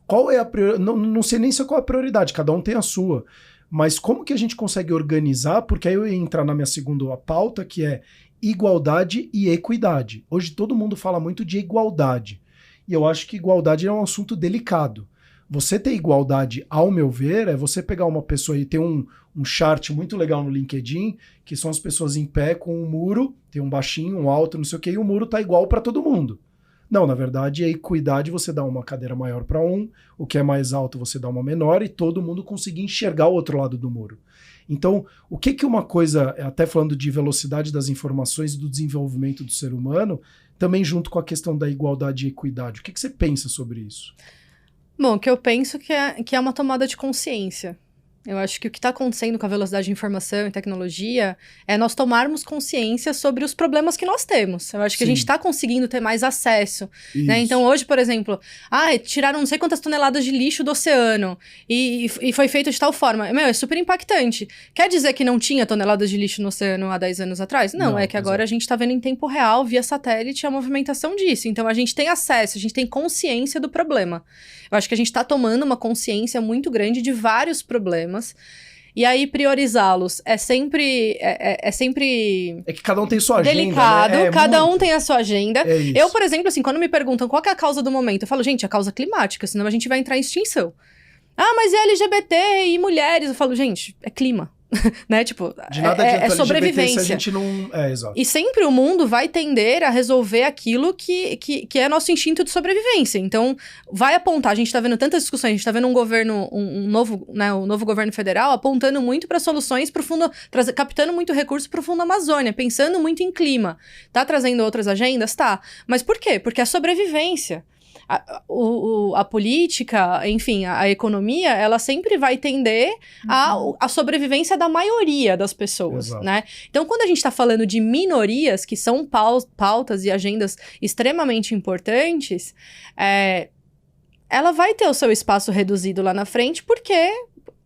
Qual é a prioridade? Não sei nem se qual é a prioridade, cada um tem a sua. mas como que a gente consegue organizar? Porque aí eu ia entrar na minha segunda pauta, que é igualdade e equidade. Hoje todo mundo fala muito de igualdade, e eu acho que igualdade é um assunto delicado. Você ter igualdade, ao meu ver, é você pegar uma pessoa e ter um chart muito legal no LinkedIn, que são as pessoas em pé com um muro, tem um baixinho, um alto, não sei o que, e o muro tá igual para todo mundo. Não, na verdade, a equidade você dá uma cadeira maior para um, o que é mais alto você dá uma menor, e todo mundo conseguir enxergar o outro lado do muro. Então, o que uma coisa, até falando de velocidade das informações e do desenvolvimento do ser humano, também junto com a questão da igualdade e equidade, o que você pensa sobre isso? Bom, o que eu penso que é uma tomada de consciência. Eu acho que o que está acontecendo com a velocidade de informação e tecnologia é nós tomarmos consciência sobre os problemas que nós temos. Eu acho que a gente está conseguindo ter mais acesso, né? Então, hoje, por exemplo, tiraram não sei quantas toneladas de lixo do oceano e foi feito de tal forma. É super impactante. Quer dizer que não tinha toneladas de lixo no oceano há 10 anos atrás? Não, é que agora a gente está vendo em tempo real, via satélite, a movimentação disso. Então, a gente tem acesso, a gente tem consciência do problema. Eu acho que a gente está tomando uma consciência muito grande de vários problemas. E aí, priorizá-los é sempre... É que cada um tem sua agenda, delicado, né? cada um tem a sua agenda. É isso. Eu, por exemplo, assim, quando me perguntam qual que é a causa do momento, eu falo, gente, a causa climática, senão a gente vai entrar em extinção. Mas é LGBT e mulheres. Eu falo, gente, é clima. Né? Tipo, de nada adianta é sobrevivência. LGBT se a gente não... exato. E sempre o mundo vai tender a resolver aquilo que é nosso instinto de sobrevivência. Então, vai apontar. A gente tá vendo tantas discussões, a gente tá vendo um governo, um novo governo federal apontando muito para soluções pro fundo, captando muito recurso pro fundo Amazônia, pensando muito em clima. Tá trazendo outras agendas? Tá. Mas por quê? Porque é sobrevivência. A política, enfim, a economia, ela sempre vai tender à sobrevivência da maioria das pessoas, né? Então, quando a gente está falando de minorias, que são pautas e agendas extremamente importantes, ela vai ter o seu espaço reduzido lá na frente, porque...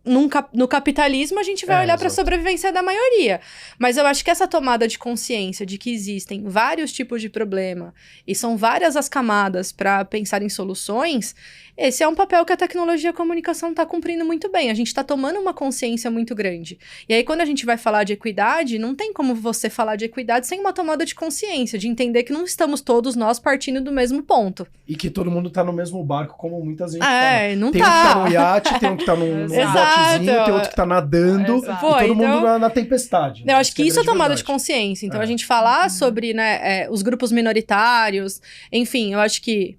No capitalismo, a gente vai olhar para a sobrevivência da maioria. Mas eu acho que essa tomada de consciência de que existem vários tipos de problema e são várias as camadas para pensar em soluções, esse é um papel que a tecnologia e a comunicação está cumprindo muito bem. A gente está tomando uma consciência muito grande. E aí, quando a gente vai falar de equidade, não tem como você falar de equidade sem uma tomada de consciência, de entender que não estamos todos nós partindo do mesmo ponto. E que todo mundo está no mesmo barco, como muitas vezes fala. Não tem um que tá no iate, tem um que tá num botezinho, tem outro que tá nadando, e todo mundo na tempestade. Eu acho que isso é tomada de consciência. Então, a gente falar sobre os grupos minoritários, enfim, eu acho que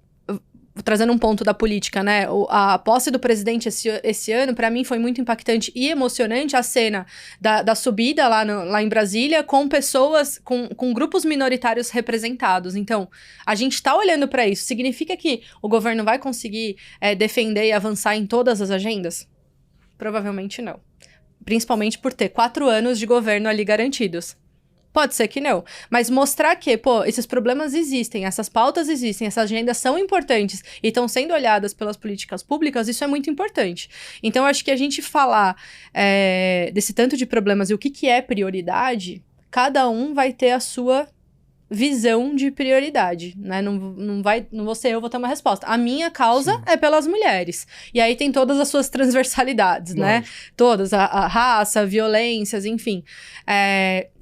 trazendo um ponto da política, né? A posse do presidente esse ano, para mim, foi muito impactante e emocionante a cena da subida lá em Brasília com pessoas, com grupos minoritários representados. Então, a gente tá olhando para isso. Significa que o governo vai conseguir defender e avançar em todas as agendas? Provavelmente não. Principalmente por ter 4 anos de governo ali garantidos. Pode ser que não, mas mostrar que, esses problemas existem, essas pautas existem, essas agendas são importantes e estão sendo olhadas pelas políticas públicas, isso é muito importante. Então, acho que a gente falar desse tanto de problemas e o que é prioridade, cada um vai ter a sua visão de prioridade, né? Não vou ser eu, vou ter uma resposta. A minha causa é pelas mulheres. E aí tem todas as suas transversalidades, né? Todas, a raça, violências, enfim.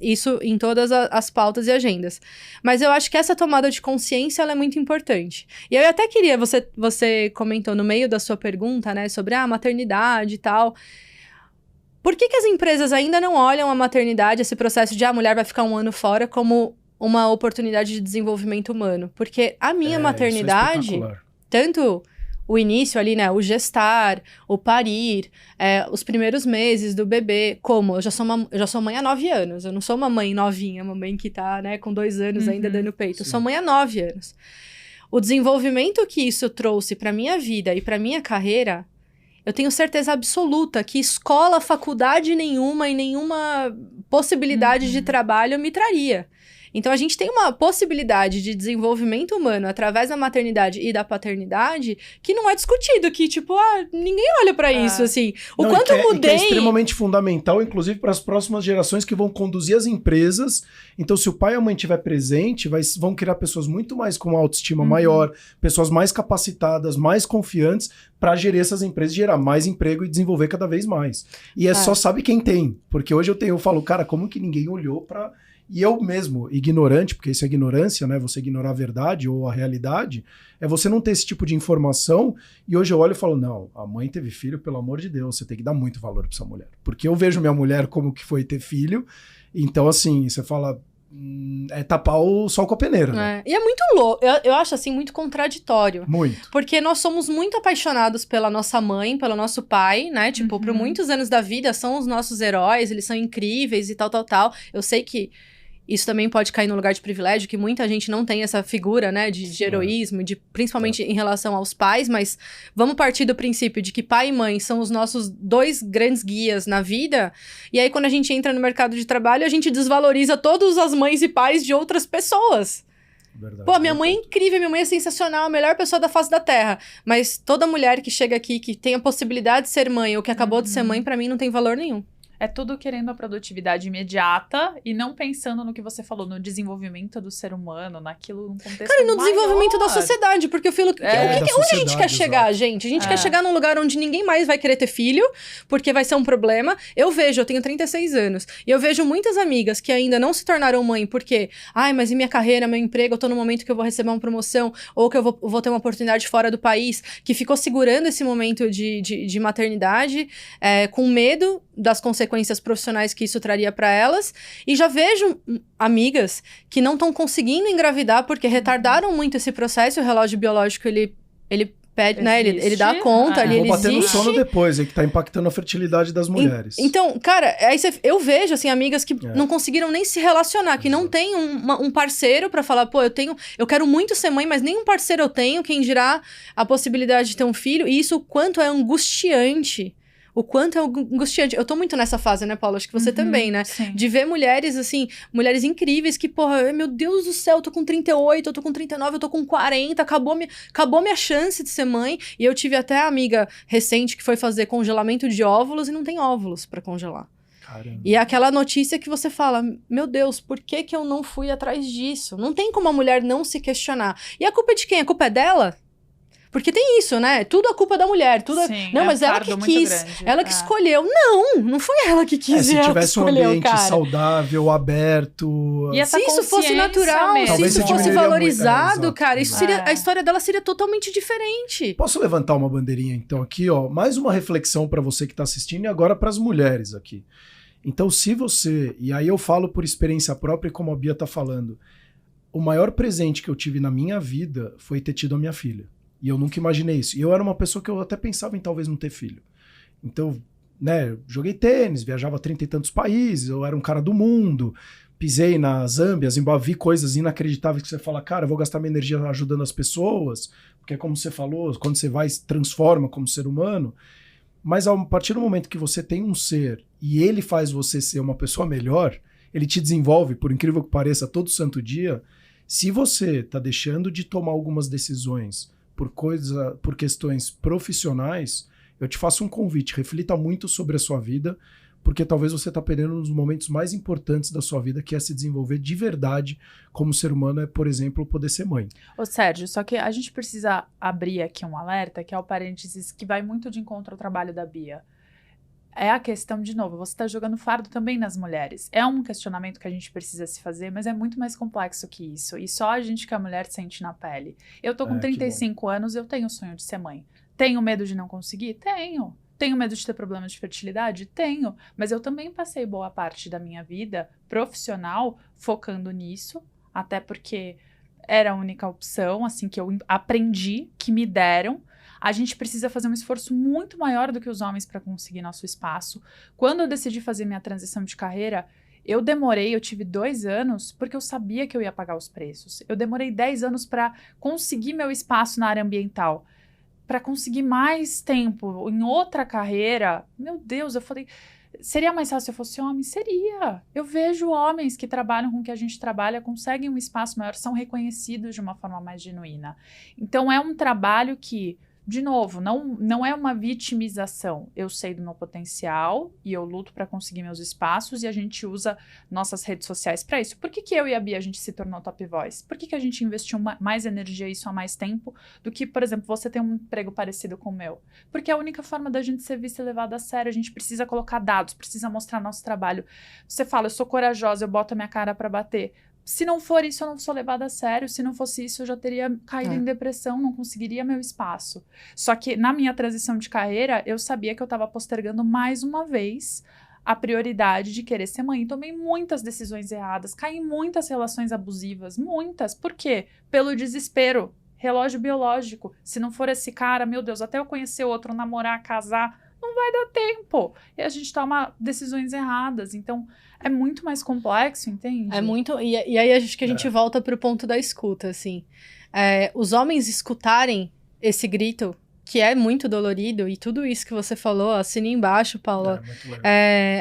Isso em todas as pautas e agendas. Mas eu acho que essa tomada de consciência, ela é muito importante. E eu até queria, você comentou no meio da sua pergunta, né? Sobre a maternidade e tal. Por que as empresas ainda não olham a maternidade, esse processo de a mulher vai ficar 1 ano fora, como uma oportunidade de desenvolvimento humano? Porque a minha maternidade, tanto o início ali, né, o gestar, o parir, os primeiros meses do bebê, como eu já sou mãe há 9 anos, eu não sou uma mãe novinha, uma mãe que tá, né, com 2 anos ainda dando peito, eu sou mãe há 9 anos. O desenvolvimento que isso trouxe pra minha vida e pra minha carreira, eu tenho certeza absoluta que escola, faculdade nenhuma e nenhuma possibilidade de trabalho me traria. Então a gente tem uma possibilidade de desenvolvimento humano através da maternidade e da paternidade que não é discutido, que tipo, ninguém olha pra isso, assim. O quanto eu mudei... que é extremamente fundamental, inclusive para as próximas gerações que vão conduzir as empresas. Então, se o pai e a mãe estiver presente, vão criar pessoas muito mais com uma autoestima maior, pessoas mais capacitadas, mais confiantes para gerir essas empresas, gerar mais emprego e desenvolver cada vez mais. E só sabe quem tem. Porque hoje eu falo, cara, como que ninguém olhou para... E eu mesmo, ignorante, porque isso é ignorância, né? Você ignorar a verdade ou a realidade, é você não ter esse tipo de informação. E hoje eu olho e falo, não, a mãe teve filho, pelo amor de Deus, você tem que dar muito valor para essa mulher. Porque eu vejo minha mulher como que foi ter filho, então assim, você fala... é tapar o sol com a peneira, né? E é muito louco, eu acho assim muito contraditório. Muito. Porque nós somos muito apaixonados pela nossa mãe, pelo nosso pai, né? Tipo, por muitos anos da vida são os nossos heróis, eles são incríveis e tal. Eu sei que isso também pode cair no lugar de privilégio, que muita gente não tem essa figura, né, de heroísmo, principalmente em relação aos pais, mas vamos partir do princípio de que pai e mãe são os nossos 2 grandes guias na vida, e aí quando a gente entra no mercado de trabalho, a gente desvaloriza todas as mães e pais de outras pessoas. Verdade. Pô, minha mãe é incrível, minha mãe é sensacional, a melhor pessoa da face da terra, mas toda mulher que chega aqui, que tem a possibilidade de ser mãe, ou que acabou de ser mãe, pra mim não tem valor nenhum. É tudo querendo a produtividade imediata e não pensando no que você falou, no desenvolvimento do ser humano, naquilo, num contexto Cara, e no desenvolvimento da sociedade, porque eu falo... onde a gente quer chegar, gente? A gente quer chegar num lugar onde ninguém mais vai querer ter filho, porque vai ser um problema. Eu tenho 36 anos, e eu vejo muitas amigas que ainda não se tornaram mãe, porque... mas e minha carreira, meu emprego, eu tô no momento que eu vou receber uma promoção, ou que eu vou ter uma oportunidade fora do país, que ficou segurando esse momento de maternidade, com medo das consequências profissionais que isso traria para elas, e já vejo amigas que não estão conseguindo engravidar porque retardaram muito esse processo. O relógio biológico, ele pede, né, ele dá conta, ele existe. Vou bater no sono depois, que tá impactando a fertilidade das mulheres. Então, cara, eu vejo, assim, amigas que não conseguiram nem se relacionar, que não tem um parceiro pra falar, pô, eu quero muito ser mãe, mas nenhum parceiro eu tenho, quem dirá a possibilidade de ter um filho, e isso o quanto é angustiante. O quanto é angustiante. Eu tô muito nessa fase, né, Paula? Acho que você também, né? Sim. De ver mulheres, assim, mulheres incríveis que, porra, meu Deus do céu, eu tô com 38, eu tô com 39, eu tô com 40, acabou minha chance de ser mãe. E eu tive até a amiga recente que foi fazer congelamento de óvulos e não tem óvulos pra congelar. Caramba. E é aquela notícia que você fala, meu Deus, por que eu não fui atrás disso? Não tem como a mulher não se questionar. E a culpa é de quem? A culpa é dela? Porque tem isso, né? Tudo a culpa da mulher. Sim, não, mas ela que quis. Ela que escolheu. Não foi ela que quis. Se tivesse um ambiente cara. saudável, aberto... E se isso fosse natural, se isso fosse valorizado, muito, cara, isso seria, a história dela seria totalmente diferente. Posso levantar uma bandeirinha, então, aqui, ó? Mais uma reflexão para você que tá assistindo e agora para as mulheres aqui. Então, se você... E aí eu falo por experiência própria, como a Bia tá falando. O maior presente que eu tive na minha vida foi ter tido a minha filha. E eu nunca imaginei isso. E eu era uma pessoa que eu até pensava em talvez não ter filho. Então, né, joguei tênis, viajava 30 e tantos países, eu era um cara do mundo, pisei na Zâmbia, Zimbábue, vi coisas inacreditáveis que você fala, cara, eu vou gastar minha energia ajudando as pessoas, porque como você falou, quando você vai, se transforma como ser humano. Mas a partir do momento que você tem um ser e ele faz você ser uma pessoa melhor, ele te desenvolve, por incrível que pareça, todo santo dia. Se você está deixando de tomar algumas decisões por questões profissionais, eu te faço um convite, reflita muito sobre a sua vida, porque talvez você está perdendo um dos momentos mais importantes da sua vida, que é se desenvolver de verdade como ser humano, por exemplo, poder ser mãe. Ô Sérgio, só que a gente precisa abrir aqui um alerta, que é o parênteses que vai muito de encontro ao trabalho da Bia. É a questão, de novo, você está jogando fardo também nas mulheres. É um questionamento que a gente precisa se fazer, mas é muito mais complexo que isso. E só a gente que é mulher sente na pele. Eu tô com 35 anos, eu tenho o sonho de ser mãe. Tenho medo de não conseguir? Tenho. Tenho medo de ter problemas de fertilidade? Tenho. Mas eu também passei boa parte da minha vida profissional focando nisso, até porque era a única opção, assim, que eu aprendi, que me deram. A gente precisa fazer um esforço muito maior do que os homens para conseguir nosso espaço. Quando eu decidi fazer minha transição de carreira, eu tive 2 anos, porque eu sabia que eu ia pagar os preços. Eu demorei 10 anos para conseguir meu espaço na área ambiental. Para conseguir mais tempo em outra carreira, meu Deus, eu falei... Seria mais fácil se eu fosse homem? Seria. Eu vejo homens que trabalham com o que a gente trabalha, conseguem um espaço maior, são reconhecidos de uma forma mais genuína. Então, é um trabalho que, de novo, não é uma vitimização. Eu sei do meu potencial e eu luto para conseguir meus espaços e a gente usa nossas redes sociais para isso. Por que eu e a Bia, a gente se tornou Top Voice? Por que a gente investiu mais energia nisso há mais tempo do que, por exemplo, você ter um emprego parecido com o meu? Porque é a única forma da gente ser vista e levada a sério. A gente precisa colocar dados, precisa mostrar nosso trabalho. Você fala, eu sou corajosa, eu boto a minha cara para bater. Se não for isso, eu não sou levada a sério. Se não fosse isso, eu já teria caído em depressão, não conseguiria meu espaço. Só que na minha transição de carreira, eu sabia que eu estava postergando mais uma vez a prioridade de querer ser mãe. Tomei muitas decisões erradas, caí em muitas relações abusivas, muitas. Por quê? Pelo desespero. Relógio biológico. Se não for esse cara, meu Deus, até eu conhecer outro, namorar, casar, não vai dar tempo. E a gente toma decisões erradas. Então, é muito mais complexo, entende? É muito... E aí acho que a gente volta pro ponto da escuta, assim. Os homens escutarem esse grito, que é muito dolorido, e tudo isso que você falou, assina embaixo, Paula.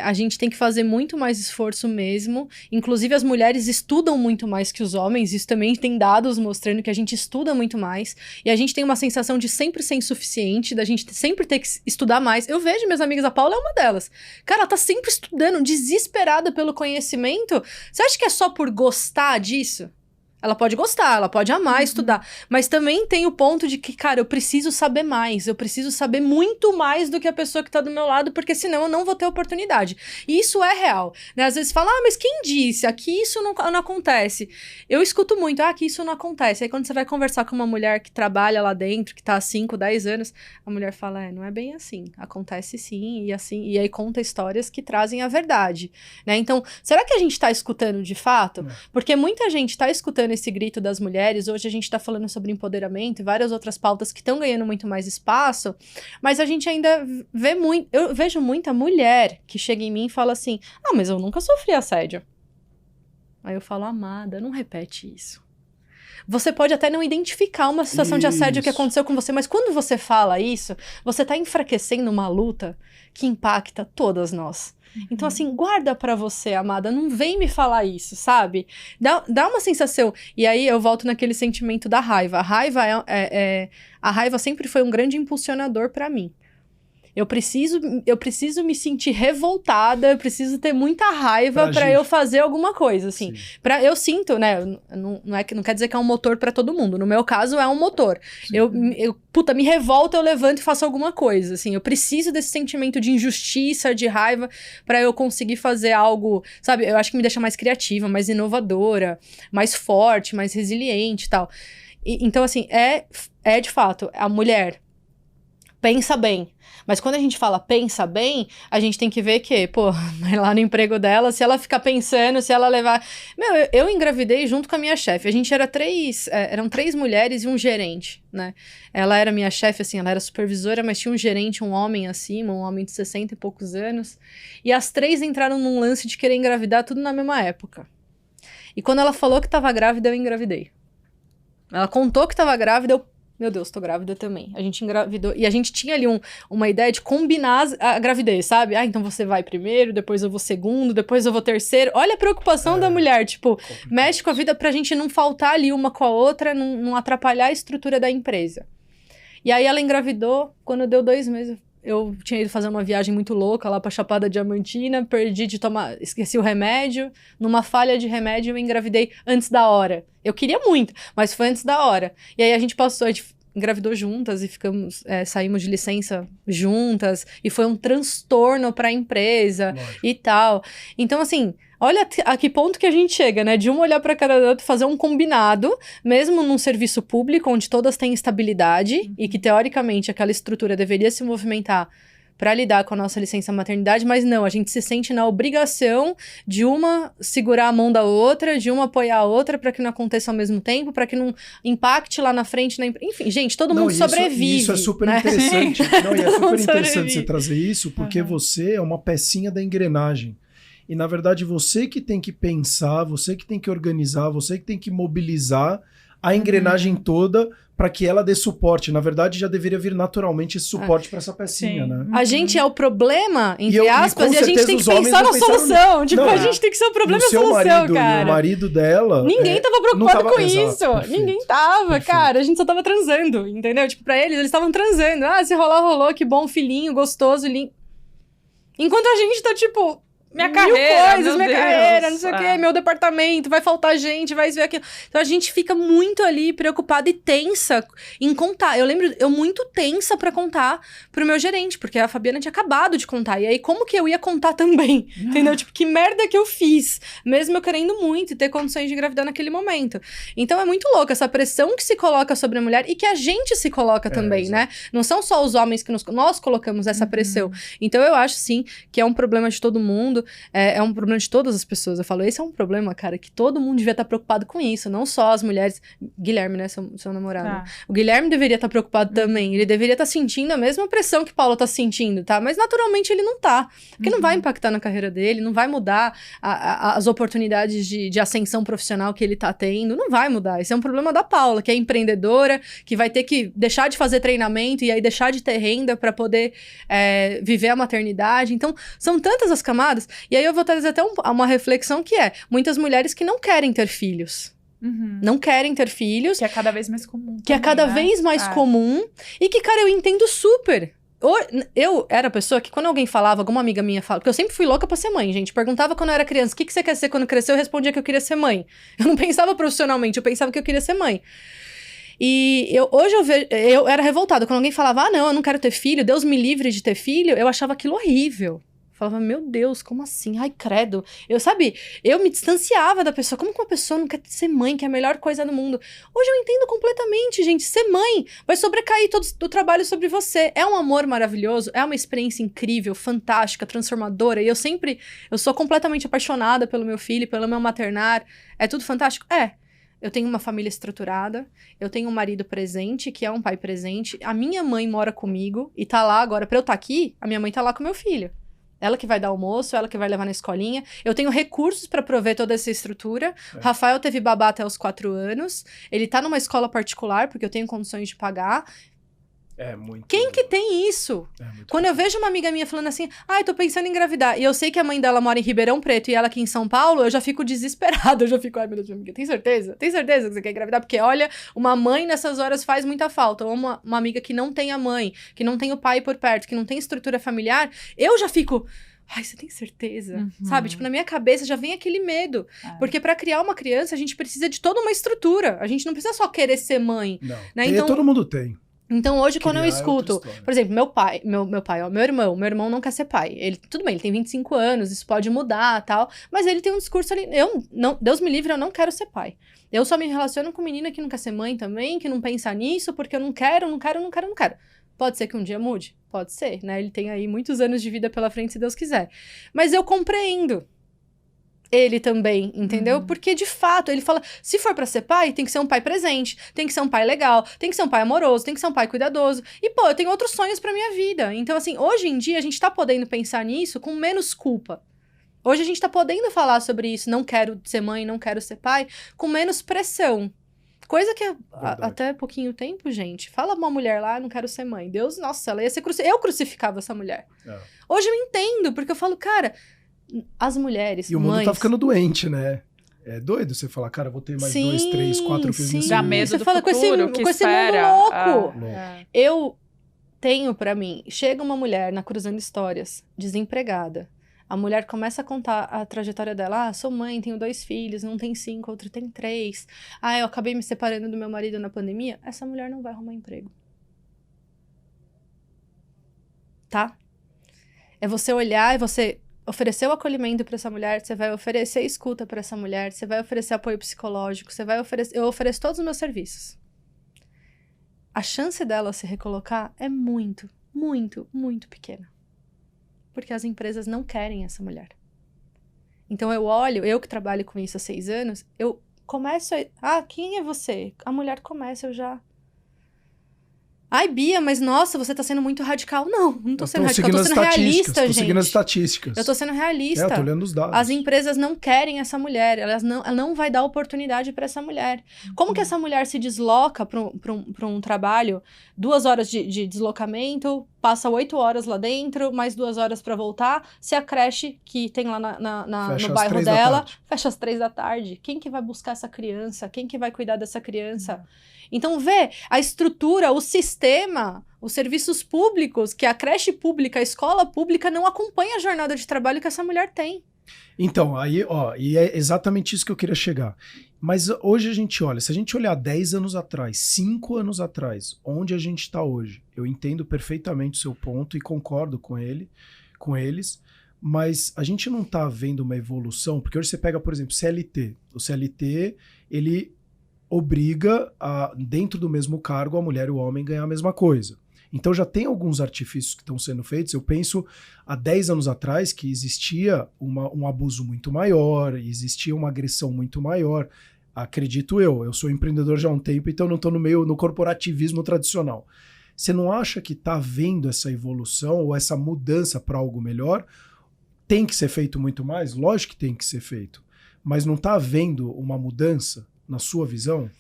A gente tem que fazer muito mais esforço mesmo. Inclusive, as mulheres estudam muito mais que os homens. Isso também tem dados mostrando que a gente estuda muito mais. E a gente tem uma sensação de sempre ser insuficiente, da gente sempre ter que estudar mais. Eu vejo minhas amigas, a Paula é uma delas. Cara, ela tá sempre estudando, desesperada pelo conhecimento. Você acha que é só por gostar disso? Ela pode gostar, ela pode amar estudar, mas também tem o ponto de que, cara, eu preciso saber mais, eu preciso saber muito mais do que a pessoa que tá do meu lado, porque senão eu não vou ter oportunidade. E isso é real, né? Às vezes fala, mas quem disse? Aqui isso não acontece. Eu escuto muito, aqui isso não acontece. Aí quando você vai conversar com uma mulher que trabalha lá dentro, que tá há 5, 10 anos, a mulher fala, não é bem assim, acontece sim, e assim, e aí conta histórias que trazem a verdade, né? Então, será que a gente tá escutando de fato? Porque muita gente tá escutando esse grito das mulheres. Hoje a gente tá falando sobre empoderamento e várias outras pautas que estão ganhando muito mais espaço, mas a gente ainda vê muito, eu vejo muita mulher que chega em mim e fala assim, mas eu nunca sofri assédio. Aí eu falo, amada, não repete isso. Você pode até não identificar uma situação de assédio que aconteceu com você, mas quando você fala isso, você tá enfraquecendo uma luta que impacta todas nós. Então, assim, guarda pra você, amada, não vem me falar isso, sabe? Dá uma sensação. E aí eu volto naquele sentimento da raiva. A raiva sempre foi um grande impulsionador pra mim. Eu preciso me sentir revoltada, eu preciso ter muita raiva pra eu fazer alguma coisa, assim. Eu sinto, né, não quer dizer que é um motor pra todo mundo. No meu caso, é um motor. Puta, me revolta, eu levanto e faço alguma coisa, assim. Eu preciso desse sentimento de injustiça, de raiva, pra eu conseguir fazer algo, sabe? Eu acho que me deixa mais criativa, mais inovadora, mais forte, mais resiliente e tal. Então, assim, de fato, a mulher pensa bem. Mas quando a gente fala pensa bem, a gente tem que ver que, lá no emprego dela, se ela ficar pensando, se ela levar... eu engravidei junto com a minha chefe. A gente eram 3 mulheres e um gerente, né? Ela era minha chefe, assim, ela era supervisora, mas tinha um gerente, um homem acima, um homem de 60 e poucos anos. E as 3 entraram num lance de querer engravidar tudo na mesma época. E quando ela falou que tava grávida, eu engravidei. Ela contou que tava grávida, meu Deus, tô grávida também. A gente engravidou. E a gente tinha ali uma ideia de combinar a gravidez, sabe? Então você vai primeiro, depois eu vou segundo, depois eu vou terceiro. Olha a preocupação da mulher, mexe com a vida pra gente não faltar ali uma com a outra, não atrapalhar a estrutura da empresa. E aí ela engravidou, quando deu 2 meses, eu tinha ido fazer uma viagem muito louca lá pra Chapada Diamantina, esqueci o remédio, numa falha de remédio eu engravidei antes da hora. Eu queria muito, mas foi antes da hora. E aí a gente engravidou juntas e saímos de licença juntas, e foi um transtorno pra empresa e tal. Então, assim, olha a que ponto que a gente chega, né? De uma olhar pra cara da outra, fazer um combinado, mesmo num serviço público, onde todas têm estabilidade, e que, teoricamente, aquela estrutura deveria se movimentar para lidar com a nossa licença maternidade, mas não, a gente se sente na obrigação de uma segurar a mão da outra, de uma apoiar a outra para que não aconteça ao mesmo tempo, para que não impacte lá na frente. Enfim, gente, todo mundo sobrevive. Isso é super interessante. Não, e é super interessante você trazer isso, porque você é uma pecinha da engrenagem. E, na verdade, você que tem que pensar, você que tem que organizar, você que tem que mobilizar a engrenagem toda para que ela dê suporte. Na verdade, já deveria vir naturalmente esse suporte para essa pecinha, né? A gente é o problema, entre aspas, com e a gente tem que pensar na solução. Tipo, a gente tem que ser o problema e a solução, cara. O marido dela... Ninguém tava preocupado com isso. Perfeito. Ninguém tava, cara. A gente só tava transando, entendeu? Tipo, pra eles estavam transando. Ah, se rolar, rolou, que bom, filhinho, gostoso, lindo. Enquanto a gente tá, tipo... Minha carreira, não sei o quê, meu departamento, vai faltar gente, vai ver aquilo. Então a gente fica muito ali preocupada e tensa em contar. Eu lembro, eu muito tensa pra contar pro meu gerente, porque a Fabiana tinha acabado de contar. E aí, como que eu ia contar também? Entendeu? Tipo, que merda que eu fiz? Mesmo eu querendo muito e ter condições de engravidar naquele momento. Então é muito louco essa pressão que se coloca sobre a mulher e que a gente se coloca também, né? Não são só os homens que nós colocamos essa pressão. Então eu acho, sim, que é um problema de todo mundo. É um problema de todas as pessoas. Eu falo, esse é um problema, cara, que todo mundo devia estar preocupado com isso, não só as mulheres. Guilherme, né, seu namorado. Tá. O Guilherme deveria estar preocupado também. Ele deveria estar sentindo a mesma pressão que Paula tá sentindo, tá? Mas naturalmente ele não tá. Porque não vai impactar na carreira dele, não vai mudar as oportunidades de ascensão profissional que ele tá tendo. Não vai mudar. Esse é um problema da Paula, que é empreendedora, que vai ter que deixar de fazer treinamento e aí deixar de ter renda para poder viver a maternidade. Então, são tantas as camadas. E aí eu vou trazer até uma reflexão que é muitas mulheres que não querem ter filhos. Não querem ter filhos. Que é cada vez mais comum. Que é cada vez mais comum. E que, cara, eu entendo super. Eu era a pessoa que quando alguém falava, alguma amiga minha falava, porque eu sempre fui louca pra ser mãe, gente. Perguntava quando eu era criança, o que você quer ser quando crescer? Eu respondia que eu queria ser mãe. Eu não pensava profissionalmente, eu pensava que eu queria ser mãe. E hoje eu era revoltada. Quando alguém falava, não, eu não quero ter filho, Deus me livre de ter filho, eu achava aquilo horrível. Falava, meu Deus, como assim? Ai, credo. Eu me distanciava da pessoa. Como que uma pessoa não quer ser mãe, que é a melhor coisa do mundo? Hoje eu entendo completamente, gente. Ser mãe vai sobrecair todo o trabalho sobre você. É um amor maravilhoso, é uma experiência incrível, fantástica, transformadora. E eu sou completamente apaixonada pelo meu filho, pelo meu maternar. É tudo fantástico? É. Eu tenho uma família estruturada, eu tenho um marido presente, que é um pai presente. A minha mãe mora comigo e tá lá agora. Pra eu estar aqui, a minha mãe tá lá com meu filho. Ela que vai dar almoço, ela que vai levar na escolinha. Eu tenho recursos para prover toda essa estrutura. Rafael teve babá até os 4 anos. Ele tá numa escola particular, porque eu tenho condições de pagar. Muito... Quem que tem isso? Quando eu vejo uma amiga minha falando assim, eu tô pensando em engravidar, e eu sei que a mãe dela mora em Ribeirão Preto e ela aqui em São Paulo, eu já fico desesperada. Eu já fico, ai meu Deus, minha amiga, tem certeza? Tem certeza que você quer engravidar? Porque, olha, uma mãe nessas horas faz muita falta. Ou uma amiga que não tem a mãe, que não tem o pai por perto, que não tem estrutura familiar, eu já fico... Ai, você tem certeza? Sabe? Tipo, na minha cabeça já vem aquele medo. Porque pra criar uma criança, a gente precisa de toda uma estrutura. A gente não precisa só querer ser mãe. Não. Né? Então, todo mundo tem. Então, hoje, quando eu escuto... Por exemplo, meu irmão não quer ser pai. Tudo bem, ele tem 25 anos, isso pode mudar, tal. Mas ele tem um discurso ali... Deus me livre, eu não quero ser pai. Eu só me relaciono com menina que não quer ser mãe também, que não pensa nisso, porque eu não quero. Pode ser que um dia mude? Pode ser, né? Ele tem aí muitos anos de vida pela frente, se Deus quiser. Mas eu compreendo ele também, entendeu? Porque, de fato, ele fala, se for pra ser pai, tem que ser um pai presente, tem que ser um pai legal, tem que ser um pai amoroso, tem que ser um pai cuidadoso. E, pô, eu tenho outros sonhos pra minha vida. Então, assim, hoje em dia, a gente tá podendo pensar nisso com menos culpa. Hoje a gente tá podendo falar sobre isso, não quero ser mãe, não quero ser pai, com menos pressão. Coisa que até pouquinho tempo, gente, fala uma mulher lá, não quero ser mãe. Deus, nossa, ela ia ser eu crucificava essa mulher. Hoje eu entendo, porque eu falo, cara, as mulheres, e o mundo tá ficando doente, né? É doido você falar, cara, vou ter mais 2, 3, 4 filhos. Dá medo do fala, futuro, com esse mundo louco. Eu tenho pra mim, chega uma mulher na Cruzando Histórias, desempregada. A mulher começa a contar a trajetória dela. Sou mãe, tenho 2 filhos, um tem 5, outro tem 3. Eu acabei me separando do meu marido na pandemia. Essa mulher não vai arrumar emprego. Tá? É você olhar e você oferecer o acolhimento para essa mulher, você vai oferecer escuta para essa mulher, você vai oferecer apoio psicológico, eu ofereço todos os meus serviços. A chance dela se recolocar é muito, muito, muito pequena. Porque as empresas não querem essa mulher. Então eu que trabalho com isso há 6 anos, eu começo quem é você? A mulher começa, Ai, Bia, mas nossa, você tá sendo muito radical. Não tô sendo radical, eu tô sendo realista, gente. Tô seguindo as estatísticas. Eu tô sendo realista. Eu tô olhando os dados. As empresas não querem essa mulher, ela não vai dar oportunidade para essa mulher. Como que essa mulher se desloca para um trabalho, 2 horas de deslocamento, passa 8 horas lá dentro, mais 2 horas para voltar, se a creche que tem lá no bairro dela fecha às 3 da tarde. Quem que vai buscar essa criança? Quem que vai cuidar dessa criança? Então, vê, a estrutura, o sistema, os serviços públicos, que a creche pública, a escola pública não acompanha a jornada de trabalho que essa mulher tem. Então, aí, e é exatamente isso que eu queria chegar. Mas hoje a gente olha, se a gente olhar 10 anos atrás, 5 anos atrás, onde a gente está hoje, eu entendo perfeitamente o seu ponto e concordo com eles, mas a gente não está vendo uma evolução, porque hoje você pega, por exemplo, CLT. O CLT, ele obriga, dentro do mesmo cargo, a mulher e o homem ganhar a mesma coisa. Então já tem alguns artifícios que estão sendo feitos. Eu penso há 10 anos atrás que existia um abuso muito maior, existia uma agressão muito maior. Acredito eu sou empreendedor já há um tempo, então não estou no corporativismo tradicional. Você não acha que está havendo essa evolução ou essa mudança para algo melhor? Tem que ser feito muito mais? Lógico que tem que ser feito. Mas não está havendo uma mudança na sua visão?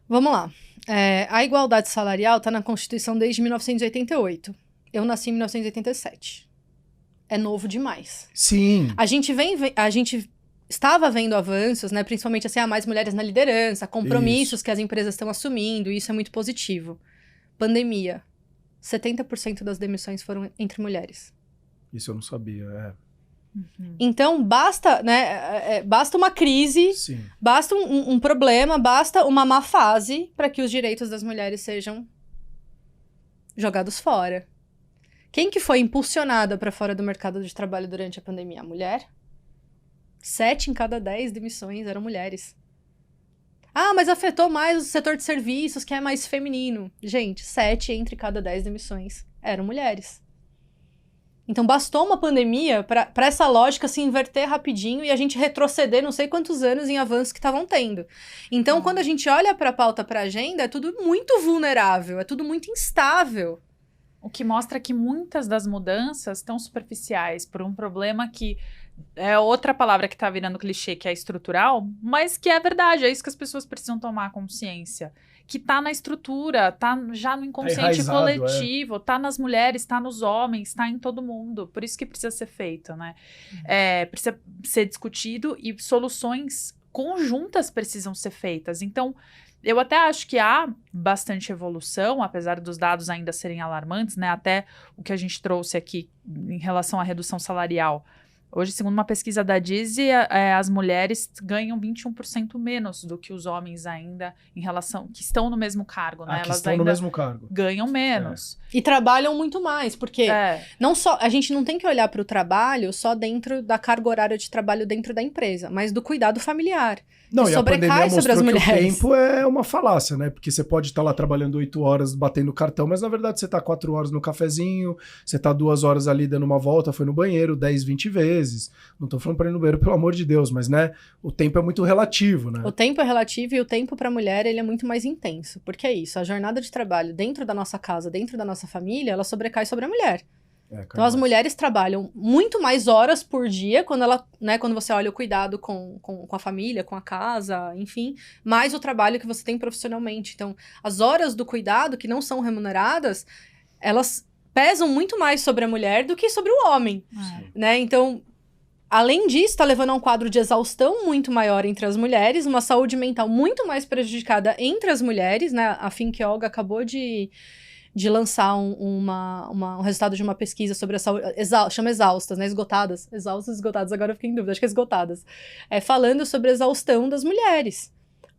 Vamos lá. A igualdade salarial está na Constituição desde 1988. Eu nasci em 1987. É novo demais. Sim. A gente estava vendo avanços, né? Principalmente assim, mais mulheres na liderança, compromissos que as empresas estão assumindo, e isso é muito positivo. Pandemia. 70% das demissões foram entre mulheres. Isso eu não sabia, Então, basta, né, basta uma crise, Sim. Basta um problema, basta uma má fase para que os direitos das mulheres sejam jogados fora. Quem que foi impulsionada para fora do mercado de trabalho durante a pandemia? A mulher. 7 em cada 10 demissões eram mulheres. Ah, mas afetou mais o setor de serviços, que é mais feminino. Gente, 7 entre cada 10 demissões eram mulheres. Então, bastou uma pandemia para essa lógica se inverter rapidinho e a gente retroceder não sei quantos anos em avanços que estavam tendo. Então, quando a gente olha para a pauta, para a agenda, é tudo muito vulnerável, é tudo muito instável. O que mostra que muitas das mudanças estão superficiais por um problema que é outra palavra que está virando clichê, que é estrutural, mas que é verdade, é isso que as pessoas precisam tomar consciência. Que tá na estrutura, tá já no inconsciente coletivo, tá nas mulheres, tá nos homens, tá em todo mundo. Por isso que precisa ser feito, né? Precisa ser discutido e soluções conjuntas precisam ser feitas. Então, eu até acho que há bastante evolução, apesar dos dados ainda serem alarmantes, né? Até o que a gente trouxe aqui em relação à redução salarial. Hoje, segundo uma pesquisa da Dizzy, as mulheres ganham 21% menos do que os homens ainda em relação... que estão no mesmo cargo, né? Que elas estão ainda no mesmo cargo. Ganham menos. E trabalham muito mais, porque não só a gente não tem que olhar para o trabalho só dentro da carga horária de trabalho dentro da empresa, mas do cuidado familiar. Não, e a pandemia sobre as mostrou que mulheres. o tempo é uma falácia, né? Porque você pode estar lá trabalhando 8 horas batendo cartão, mas na verdade você tá 4 horas no cafezinho, você tá 2 horas ali dando uma volta, foi no banheiro 10, 20 vezes. Não tô falando para ir no banheiro, pelo amor de Deus, mas né, o tempo é muito relativo, né? O tempo é relativo e o tempo para a mulher ele é muito mais intenso. Porque é isso, a jornada de trabalho dentro da nossa casa, dentro da nossa família, ela sobrecai sobre a mulher. Então as mulheres trabalham muito mais horas por dia quando você olha o cuidado com a família, com a casa, enfim, mais o trabalho que você tem profissionalmente. Então, as horas do cuidado que não são remuneradas, elas pesam muito mais sobre a mulher do que sobre o homem, né? Então, além disso, está levando a um quadro de exaustão muito maior entre as mulheres, uma saúde mental muito mais prejudicada entre as mulheres, né? A Think Yoga acabou de lançar um resultado de uma pesquisa sobre a saúde, chama exaustas, né, esgotadas, agora eu fiquei em dúvida, acho que é esgotadas, falando sobre a exaustão das mulheres.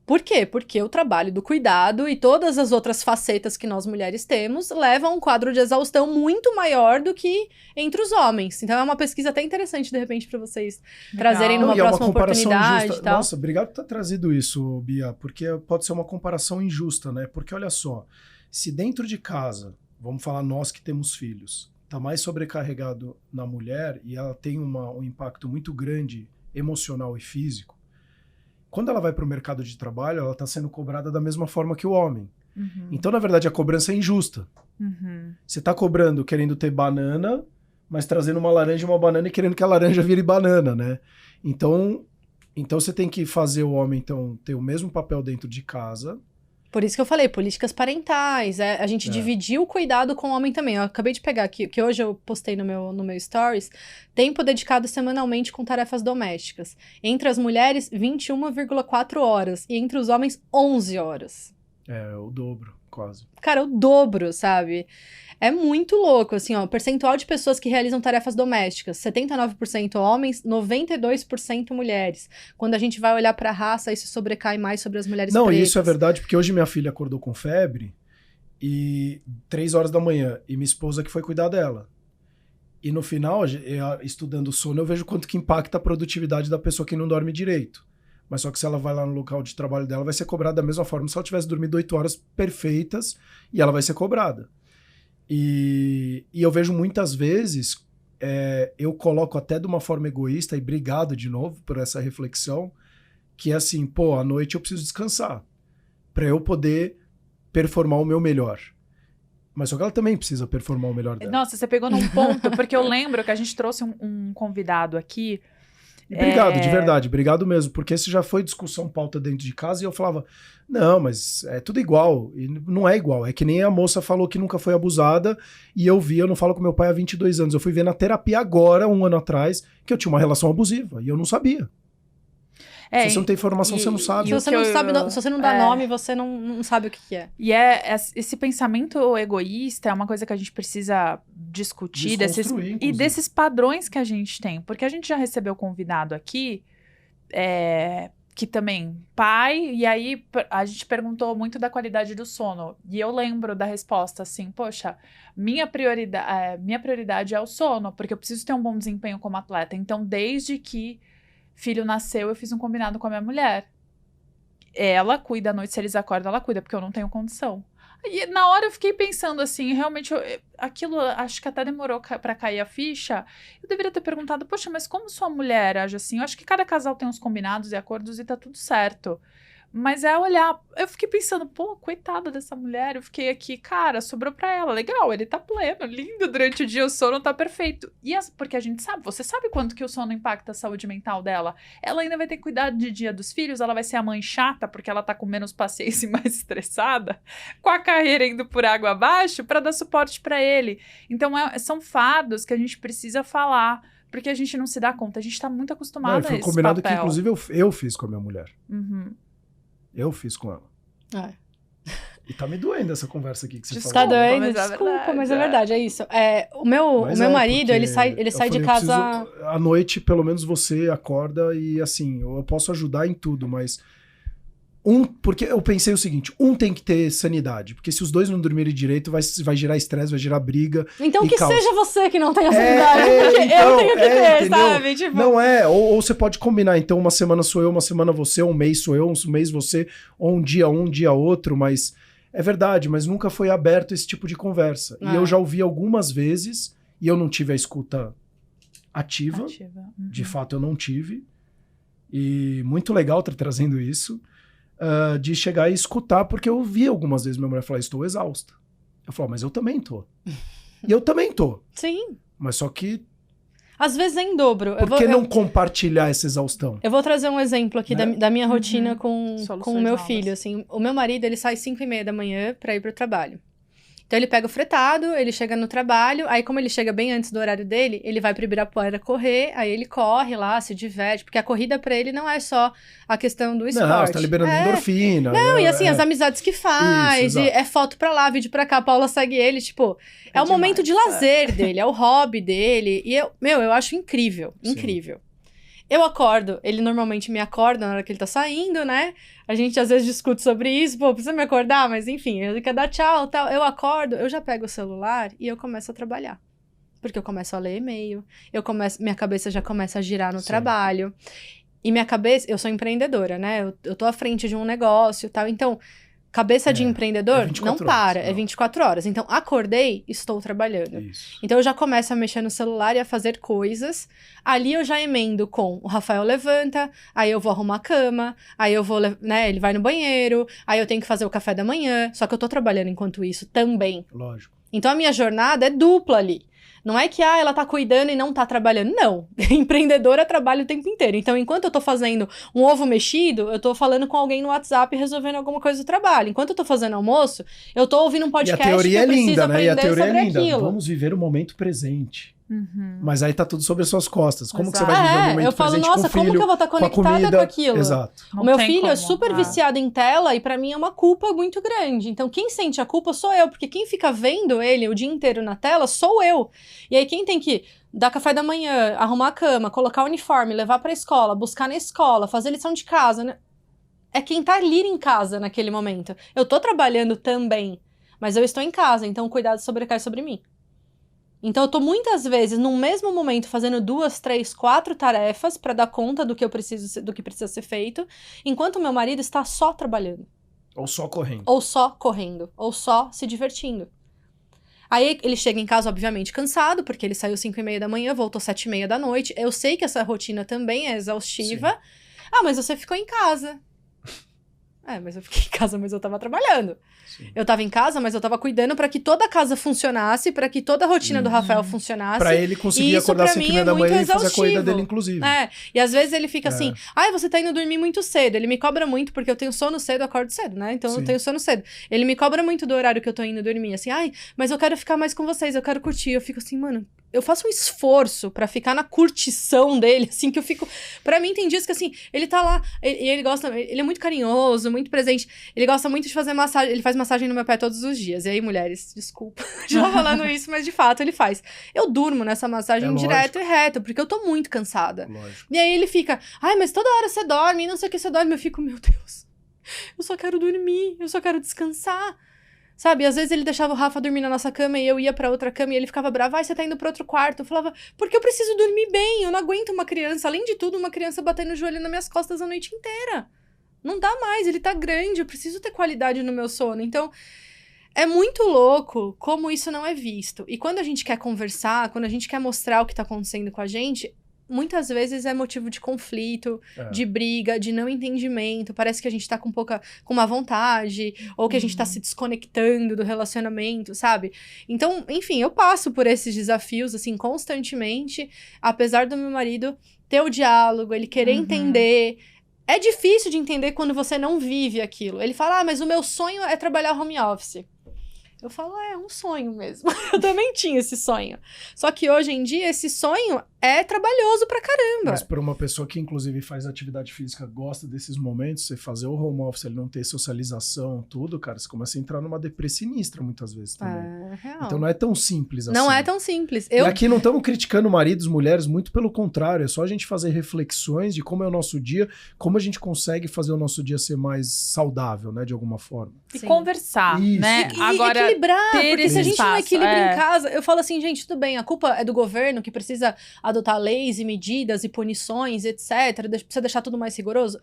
Por quê? Porque o trabalho do cuidado e todas as outras facetas que nós mulheres temos levam a um quadro de exaustão muito maior do que entre os homens. Então é uma pesquisa até interessante, de repente, para vocês trazerem numa próxima oportunidade e tal. Nossa, obrigado por ter trazido isso, Bia, porque pode ser uma comparação injusta, né? Porque olha só, se dentro de casa, vamos falar nós que temos filhos, tá mais sobrecarregado na mulher e ela tem um impacto muito grande emocional e físico, quando ela vai para o mercado de trabalho, ela está sendo cobrada da mesma forma que o homem. Então, na verdade, a cobrança é injusta. Você tá cobrando querendo ter banana, mas trazendo uma laranja e uma banana e querendo que a laranja vire banana, né? Então você tem que fazer o homem, então, ter o mesmo papel dentro de casa. Por isso que eu falei, políticas parentais, a gente dividir o cuidado com o homem também. Eu acabei de pegar aqui, que hoje eu postei no meu Stories, tempo dedicado semanalmente com tarefas domésticas. Entre as mulheres, 21,4 horas. E entre os homens, 11 horas. É o dobro, quase. Cara, o dobro, sabe? É muito louco, assim, ó, o percentual de pessoas que realizam tarefas domésticas, 79% homens, 92% mulheres. Quando a gente vai olhar pra raça, isso sobrecai mais sobre as mulheres pretas. pretas. Isso é verdade, porque hoje minha filha acordou com febre, e 3 horas da manhã, e minha esposa que foi cuidar dela. E no final, estudando o sono, eu vejo quanto que impacta a produtividade da pessoa que não dorme direito. Mas só que se ela vai lá no local de trabalho dela, vai ser cobrada da mesma forma se ela tivesse dormido 8 horas perfeitas, e ela vai ser cobrada. E eu vejo muitas vezes, eu coloco até de uma forma egoísta, e obrigado de novo por essa reflexão, que é assim, pô, à noite eu preciso descansar, para eu poder performar o meu melhor. Mas só que ela também precisa performar o melhor dela. Nossa, você pegou num ponto, porque eu lembro que a gente trouxe um convidado aqui. E obrigado, de verdade, obrigado mesmo, porque isso já foi discussão pauta dentro de casa e eu falava, não, mas é tudo igual, e não é igual, é que nem a moça falou que nunca foi abusada e eu não falo com meu pai há 22 anos, eu fui ver na terapia agora, 1 ano atrás, que eu tinha uma relação abusiva e eu não sabia. Se você não tem informação, você não sabe. Se você não sabe, se você não dá nome, você não sabe o que é. E esse pensamento egoísta é uma coisa que a gente precisa discutir, desses padrões que a gente tem. Porque a gente já recebeu convidado aqui, que também, pai, e aí a gente perguntou muito da qualidade do sono. E eu lembro da resposta assim, poxa, minha prioridade é o sono, porque eu preciso ter um bom desempenho como atleta. Então, desde que filho nasceu, eu fiz um combinado com a minha mulher. Ela cuida à noite, se eles acordam, ela cuida, porque eu não tenho condição. E na hora eu fiquei pensando assim, realmente, aquilo acho que até demorou pra cair a ficha. Eu deveria ter perguntado, poxa, mas como sua mulher age assim? Eu acho que cada casal tem uns combinados e acordos e tá tudo certo. Mas olhar, eu fiquei pensando, pô, coitada dessa mulher, eu fiquei aqui, cara, sobrou pra ela, legal, ele tá pleno, lindo durante o dia, o sono tá perfeito. Porque a gente sabe, você sabe quanto que o sono impacta a saúde mental dela? Ela ainda vai ter que cuidar de dia dos filhos, ela vai ser a mãe chata, porque ela tá com menos paciência e mais estressada, com a carreira indo por água abaixo, pra dar suporte pra ele. Então, são fardos que a gente precisa falar, porque a gente não se dá conta, a gente tá muito acostumado a esse papel. Foi um combinado que, inclusive, eu fiz com a minha mulher. Eu fiz com ela. E tá me doendo essa conversa aqui que você falou. Tá doendo? Desculpa, mas é verdade, é isso. O meu marido, ele sai de casa... À noite, pelo menos você acorda e assim, eu posso ajudar em tudo, mas... Porque eu pensei o seguinte, tem que ter sanidade, porque se os dois não dormirem direito, vai gerar estresse, vai gerar briga. Então que caos. Seja você que não tenha sanidade, porque eu tenho que ter, entendeu? Sabe? Tipo... Não ou você pode combinar, então uma semana sou eu, uma semana você, um mês sou eu, um mês você, ou um dia outro, mas é verdade, mas nunca foi aberto esse tipo de conversa. E eu já ouvi algumas vezes, e eu não tive a escuta ativa. De fato eu não tive, e muito legal estar trazendo isso. De chegar e escutar, porque eu vi algumas vezes minha mulher falar, estou exausta. Eu falo, mas eu também tô. E eu também tô. Sim. Mas só que... Às vezes é em dobro. Por que não compartilhar essa exaustão? Eu vou trazer um exemplo aqui da minha rotina com o meu filho. Assim, o meu marido, ele sai 5h30 da manhã pra ir pro trabalho. Então ele pega o fretado, ele chega no trabalho, aí como ele chega bem antes do horário dele, ele vai pro Ibirapuera correr, aí ele corre lá, se diverte, porque a corrida pra ele não é só a questão do esporte. Não, você tá liberando endorfina. Não, e assim, as amizades que faz, e é foto pra lá, vídeo pra cá, a Paula segue ele, tipo, é o momento de lazer dele, é o hobby dele, e eu acho incrível, incrível. Eu acordo, ele normalmente me acorda na hora que ele tá saindo, né? A gente às vezes discute sobre isso, pô, precisa me acordar, mas enfim, ele quer dar tchau e tal. Eu acordo, eu já pego o celular e eu começo a trabalhar. Porque eu começo a ler e-mail, minha cabeça já começa a girar no trabalho. E minha cabeça, eu sou empreendedora, né? Eu tô à frente de um negócio e tal, então... Cabeça de empreendedor não 24 para, horas, é não. 24 horas. Então, acordei, estou trabalhando. Isso. Então, eu já começo a mexer no celular e a fazer coisas. Ali eu já emendo com o Rafael levanta, aí eu vou arrumar a cama, aí eu vou, né, ele vai no banheiro, aí eu tenho que fazer o café da manhã. Só que eu tô trabalhando enquanto isso também. Lógico. Então, a minha jornada é dupla ali. Não é que, ela tá cuidando e não tá trabalhando. Não. Empreendedora trabalha o tempo inteiro. Então, enquanto eu tô fazendo um ovo mexido, eu tô falando com alguém no WhatsApp e resolvendo alguma coisa do trabalho. Enquanto eu tô fazendo almoço, eu tô ouvindo um podcast E a teoria que eu é preciso linda, né? aprender E a teoria sobre é linda. aquilo. Vamos viver o momento presente. Uhum. Mas aí tá tudo sobre as suas costas. Como que você Exato. vai viver o momento eu falo, presente nossa, com o filho, como que eu vou estar com a conectada comida? com aquilo? Exato. Não O meu tem filho é como. super viciado em tela e pra mim é uma culpa muito grande. Então, quem sente a culpa sou eu, porque quem fica vendo ele o dia inteiro na tela sou eu. E aí, quem tem que dar café da manhã, arrumar a cama, colocar o uniforme, levar pra escola, buscar na escola, fazer lição de casa, né? É quem tá ali em casa naquele momento. Eu tô trabalhando também, mas eu estou em casa, então o cuidado sobrecai sobre mim. Então eu tô muitas vezes, no mesmo momento, fazendo 2, 3, 4 tarefas pra dar conta do que precisa ser feito, enquanto o meu marido está só trabalhando. Ou só correndo. Ou só correndo, ou só se divertindo. Aí ele chega em casa, obviamente, cansado, porque ele saiu 5h30 da manhã, voltou 7h30 da noite. Eu sei que essa rotina também é exaustiva. Sim. Ah, mas você ficou em casa. Mas eu fiquei em casa, mas eu tava trabalhando. Sim. Eu tava em casa, mas eu tava cuidando pra que toda a casa funcionasse, pra que toda a rotina do Rafael funcionasse. Pra ele conseguir Isso, acordar pra 5h30 mim, é da manhã muito e fazer a corrida exaustivo. dele, inclusive. E às vezes ele fica assim, você tá indo dormir muito cedo. Ele me cobra muito, porque eu tenho sono cedo, eu acordo cedo, né? Então Sim. eu tenho sono cedo. Ele me cobra muito do horário que eu tô indo dormir, assim, mas eu quero ficar mais com vocês, eu quero curtir. Eu fico assim, mano, eu faço um esforço pra ficar na curtição dele, assim, que eu fico... Pra mim, tem dias que, assim, ele tá lá, ele gosta... Ele é muito carinhoso, muito presente. Ele gosta muito de fazer massagem, ele faz massagem no meu pé todos os dias. E aí, mulheres, desculpa de estar falando isso, mas de fato ele faz. Eu durmo nessa massagem direto e reto, porque eu tô muito cansada. Lógico. E aí ele fica, mas toda hora você dorme, não sei o que você dorme. Eu fico, meu Deus, eu só quero dormir, eu só quero descansar. Sabe, às vezes ele deixava o Rafa dormir na nossa cama e eu ia pra outra cama e ele ficava bravo, você tá indo pra outro quarto. Eu falava, porque eu preciso dormir bem, eu não aguento uma criança. Além de tudo, uma criança batendo o joelho nas minhas costas a noite inteira. Não dá mais, ele tá grande, eu preciso ter qualidade no meu sono. Então, é muito louco como isso não é visto. E quando a gente quer conversar, quando a gente quer mostrar o que tá acontecendo com a gente, muitas vezes é motivo de conflito, de briga, de não entendimento. Parece que a gente tá com má vontade, ou que a gente tá se desconectando do relacionamento, sabe? Então, enfim, eu passo por esses desafios, assim, constantemente, apesar do meu marido ter o diálogo, ele querer entender. É difícil de entender quando você não vive aquilo. Ele fala, mas o meu sonho é trabalhar home office. Eu falo, é um sonho mesmo. Eu também tinha esse sonho. Só que hoje em dia, esse sonho é trabalhoso pra caramba. Mas para uma pessoa que, inclusive, faz atividade física, gosta desses momentos, você fazer o home office, ele não ter socialização, tudo, cara, você começa a entrar numa deprê sinistra muitas vezes também. Real. Então não é tão simples assim. Não é tão simples. E aqui não estamos criticando maridos, mulheres, muito pelo contrário, é só a gente fazer reflexões de como é o nosso dia, como a gente consegue fazer o nosso dia ser mais saudável, né, de alguma forma. E conversar, Isso. né? E Agora, equilibrar, porque se a gente não espaço, equilibra em casa, eu falo assim, gente, tudo bem, a culpa é do governo que precisa adotar leis e medidas e punições, etc. Precisa deixar tudo mais rigoroso?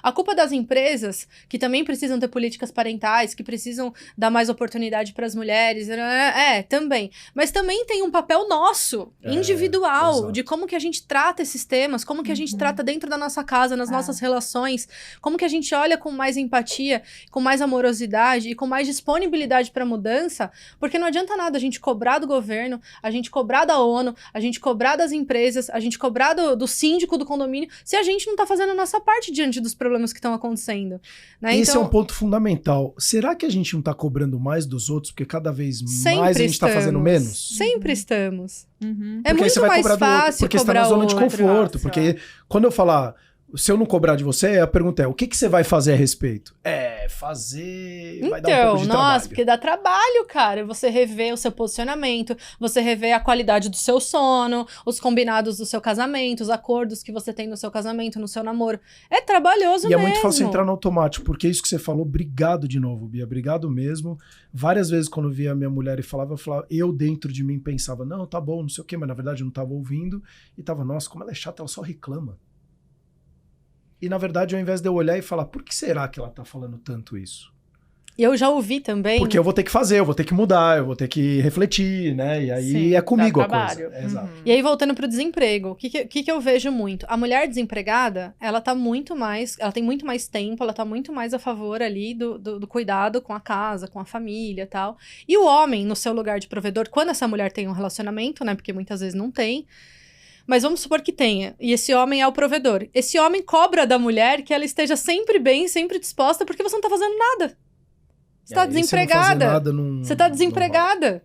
A culpa é das empresas, que também precisam ter políticas parentais, que precisam dar mais oportunidade para as mulheres, também. Mas também tem um papel nosso, individual, exato. de como que a gente trata esses temas, como que a gente trata dentro da nossa casa, nas nossas relações, como que a gente olha com mais empatia, com mais amorosidade e com mais disponibilidade para mudança, porque não adianta nada a gente cobrar do governo, a gente cobrar da ONU, a gente cobrar das empresas, a gente cobrar do síndico do condomínio, se a gente não tá fazendo a nossa parte diante dos problemas que estão acontecendo. Né? Esse então, é um ponto fundamental. Será que a gente não tá cobrando mais dos outros, porque cada vez mais a gente tá fazendo menos? Sempre estamos. Uhum. É Porque aí você muito vai mais cobrar do outro, fácil porque você tá cobrar na zona de outro. conforto. Porque quando eu falar, se eu não cobrar de você, a pergunta é, o que você vai fazer a respeito? Fazer... vai dar um pouco de trabalho. Porque dá trabalho, cara. Você rever o seu posicionamento, você rever a qualidade do seu sono, os combinados do seu casamento, os acordos que você tem no seu casamento, no seu namoro. É trabalhoso mesmo. E é muito fácil entrar no automático, porque isso que você falou, obrigado de novo, Bia, obrigado mesmo. Várias vezes quando eu via a minha mulher e falava, eu dentro de mim pensava, não, tá bom, não sei o quê, mas na verdade eu não tava ouvindo, e tava, nossa, como ela é chata, ela só reclama. E na verdade, ao invés de eu olhar e falar, por que será que ela tá falando tanto isso? E eu já ouvi também... Porque eu vou ter que fazer, eu vou ter que mudar, eu vou ter que refletir, né? E aí Sim, é comigo dá a coisa. trabalho. Exato. E aí, voltando pro desemprego, o que eu vejo muito? A mulher desempregada, ela tem muito mais tempo, ela tá muito mais a favor ali do cuidado com a casa, com a família e tal. E o homem, no seu lugar de provedor, quando essa mulher tem um relacionamento, né? Porque muitas vezes não tem. Mas vamos supor que tenha. E esse homem é o provedor. Esse homem cobra da mulher que ela esteja sempre bem, sempre disposta, porque você não tá fazendo nada. Você tá desempregada. Você tá desempregada.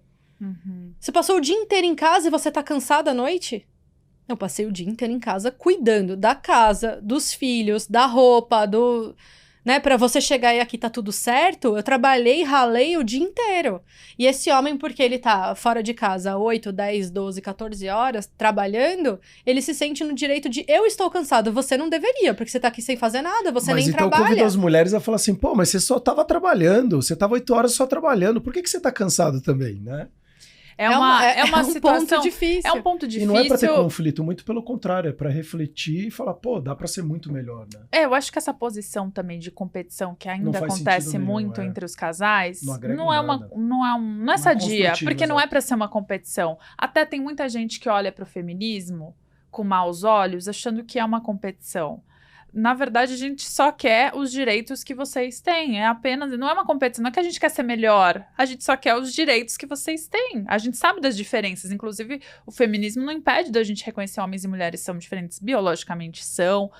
Você passou o dia inteiro em casa e você tá cansada à noite? Eu passei o dia inteiro em casa cuidando da casa, dos filhos, da roupa, né, pra você chegar e aqui tá tudo certo, eu trabalhei, ralei o dia inteiro. E esse homem, porque ele tá fora de casa 8, 10, 12, 14 horas, trabalhando, ele se sente no direito de, eu estou cansado, você não deveria, porque você tá aqui sem fazer nada, você nem trabalha. Mas então convidou as mulheres a falar assim, pô, mas você só tava trabalhando, você tava 8 horas só trabalhando, por que você tá cansado também, né? É uma um situação, ponto difícil. É um ponto difícil. E não é pra ter conflito, muito pelo contrário, é pra refletir e falar, pô, dá pra ser muito melhor, né? Eu acho que essa posição também de competição que ainda acontece muito entre os casais, não é sadia, porque não é pra ser uma competição. Até tem muita gente que olha pro feminismo com maus olhos, achando que é uma competição. Na verdade, a gente só quer os direitos que vocês têm. Não é uma competição, não é que a gente quer ser melhor. A gente só quer os direitos que vocês têm. A gente sabe das diferenças. Inclusive, o feminismo não impede da gente reconhecer homens e mulheres são diferentes. Biologicamente são.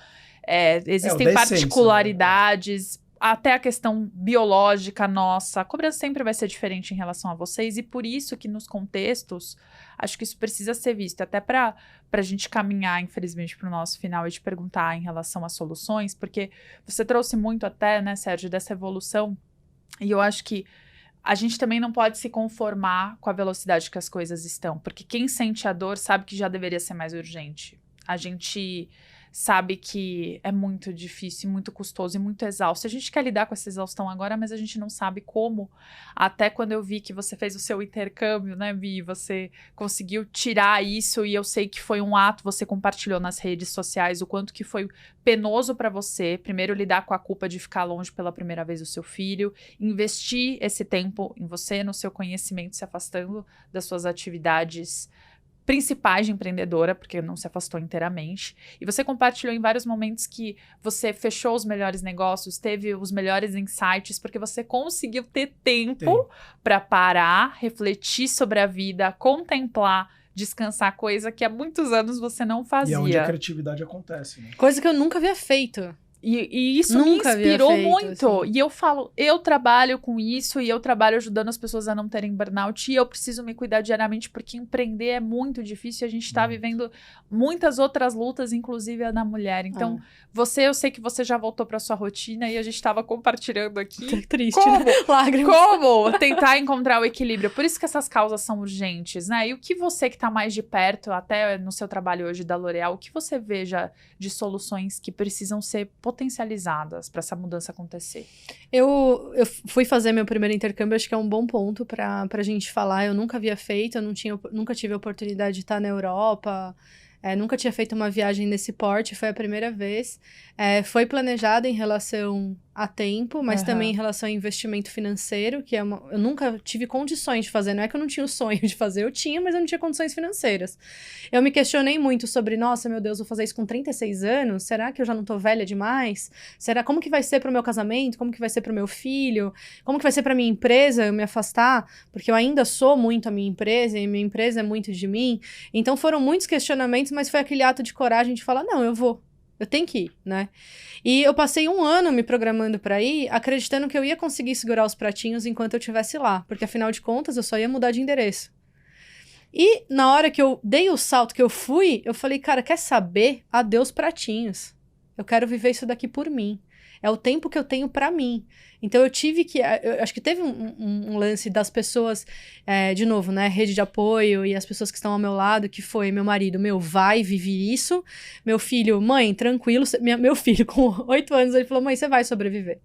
Existem particularidades. Até a questão biológica nossa. A cobrança sempre vai ser diferente em relação a vocês. E por isso que nos contextos, acho que isso precisa ser visto. Até pra gente caminhar, infelizmente, pro nosso final e te perguntar em relação às soluções. Porque você trouxe muito até, né, Sérgio, dessa evolução. E eu acho que a gente também não pode se conformar com a velocidade que as coisas estão. Porque quem sente a dor sabe que já deveria ser mais urgente. A gente sabe que é muito difícil, muito custoso e muito exausto. A gente quer lidar com essa exaustão agora, mas a gente não sabe como. Até quando eu vi que você fez o seu intercâmbio, né, Vi? Você conseguiu tirar isso e eu sei que foi um ato, você compartilhou nas redes sociais o quanto que foi penoso para você. Primeiro, lidar com a culpa de ficar longe pela primeira vez do seu filho, investir esse tempo em você, no seu conhecimento, se afastando das suas atividades principais de empreendedora, porque não se afastou inteiramente. E você compartilhou em vários momentos que você fechou os melhores negócios, teve os melhores insights, porque você conseguiu ter tempo para parar, refletir sobre a vida, contemplar, descansar, coisa que há muitos anos você não fazia. E é onde a criatividade acontece, né? Coisa que eu nunca havia feito. E isso nunca me inspirou muito. Assim. E eu falo, eu trabalho com isso e eu trabalho ajudando as pessoas a não terem burnout e eu preciso me cuidar diariamente porque empreender é muito difícil e a gente está vivendo muitas outras lutas, inclusive a da mulher. Então, eu sei que você já voltou para sua rotina e a gente estava compartilhando aqui. Que triste, né? Lágrimas. Como tentar encontrar o equilíbrio. Por isso que essas causas são urgentes, né? E o que você que está mais de perto, até no seu trabalho hoje da L'Oréal, o que você veja de soluções que precisam ser potencializadas para essa mudança acontecer? Eu fui fazer meu primeiro intercâmbio, acho que é um bom ponto pra gente falar. Eu nunca havia feito, nunca tive a oportunidade de estar na Europa, nunca tinha feito uma viagem nesse porte, foi a primeira vez. Foi planejado em relação a tempo, mas também em relação a investimento financeiro, que eu nunca tive condições de fazer. Não é que eu não tinha o sonho de fazer, eu tinha, mas eu não tinha condições financeiras. Eu me questionei muito sobre, nossa, meu Deus, vou fazer isso com 36 anos? Será que eu já não tô velha demais? Como que vai ser pro meu casamento? Como que vai ser pro meu filho? Como que vai ser pra minha empresa eu me afastar? Porque eu ainda sou muito a minha empresa, e minha empresa é muito de mim. Então foram muitos questionamentos, mas foi aquele ato de coragem de falar, não, eu tenho que ir, né? E eu passei 1 ano me programando pra ir, acreditando que eu ia conseguir segurar os pratinhos enquanto eu estivesse lá. Porque, afinal de contas, eu só ia mudar de endereço. E, na hora que eu dei o salto que eu fui, eu falei, cara, quer saber? Adeus pratinhos. Eu quero viver isso daqui por mim. É o tempo que eu tenho pra mim. Então, eu acho que teve um lance das pessoas, de novo, né? Rede de apoio e as pessoas que estão ao meu lado, que foi meu marido, vai, vive isso. Meu filho, mãe, tranquilo. Meu filho, com 8 anos, ele falou, mãe, você vai sobreviver.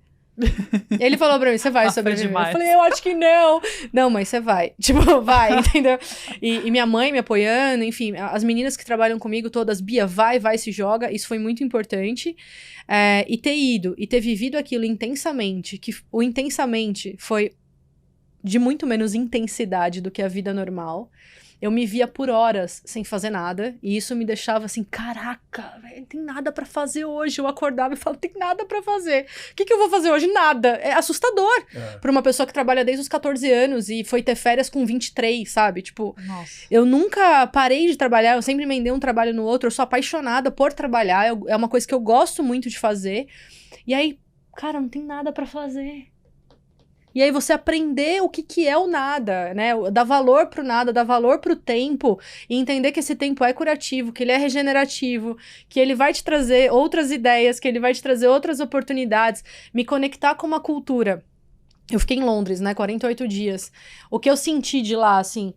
Ele falou pra mim, você vai sobreviver. demais. Eu falei, eu acho que não. Não, mas você vai. Tipo, vai, entendeu? E minha mãe me apoiando, enfim, as meninas que trabalham comigo todas, Bia, vai, se joga. Isso foi muito importante. E ter ido, e ter vivido aquilo intensamente, que o intensamente foi de muito menos intensidade do que a vida normal. Eu me via por horas sem fazer nada, e isso me deixava assim, caraca, véio, tem nada pra fazer hoje. Eu acordava e falava, tem nada pra fazer. O que eu vou fazer hoje? Nada. É assustador pra uma pessoa que trabalha desde os 14 anos e foi ter férias com 23, sabe? Tipo, Nossa. Eu nunca parei de trabalhar, eu sempre emendei um trabalho no outro, eu sou apaixonada por trabalhar, é uma coisa que eu gosto muito de fazer. E aí, cara, não tem nada pra fazer. E aí você aprender o que é o nada, né? Dar valor pro nada, dar valor pro tempo e entender que esse tempo é curativo, que ele é regenerativo, que ele vai te trazer outras ideias, que ele vai te trazer outras oportunidades, me conectar com uma cultura. Eu fiquei em Londres, né? 48 dias. O que eu senti de lá, assim,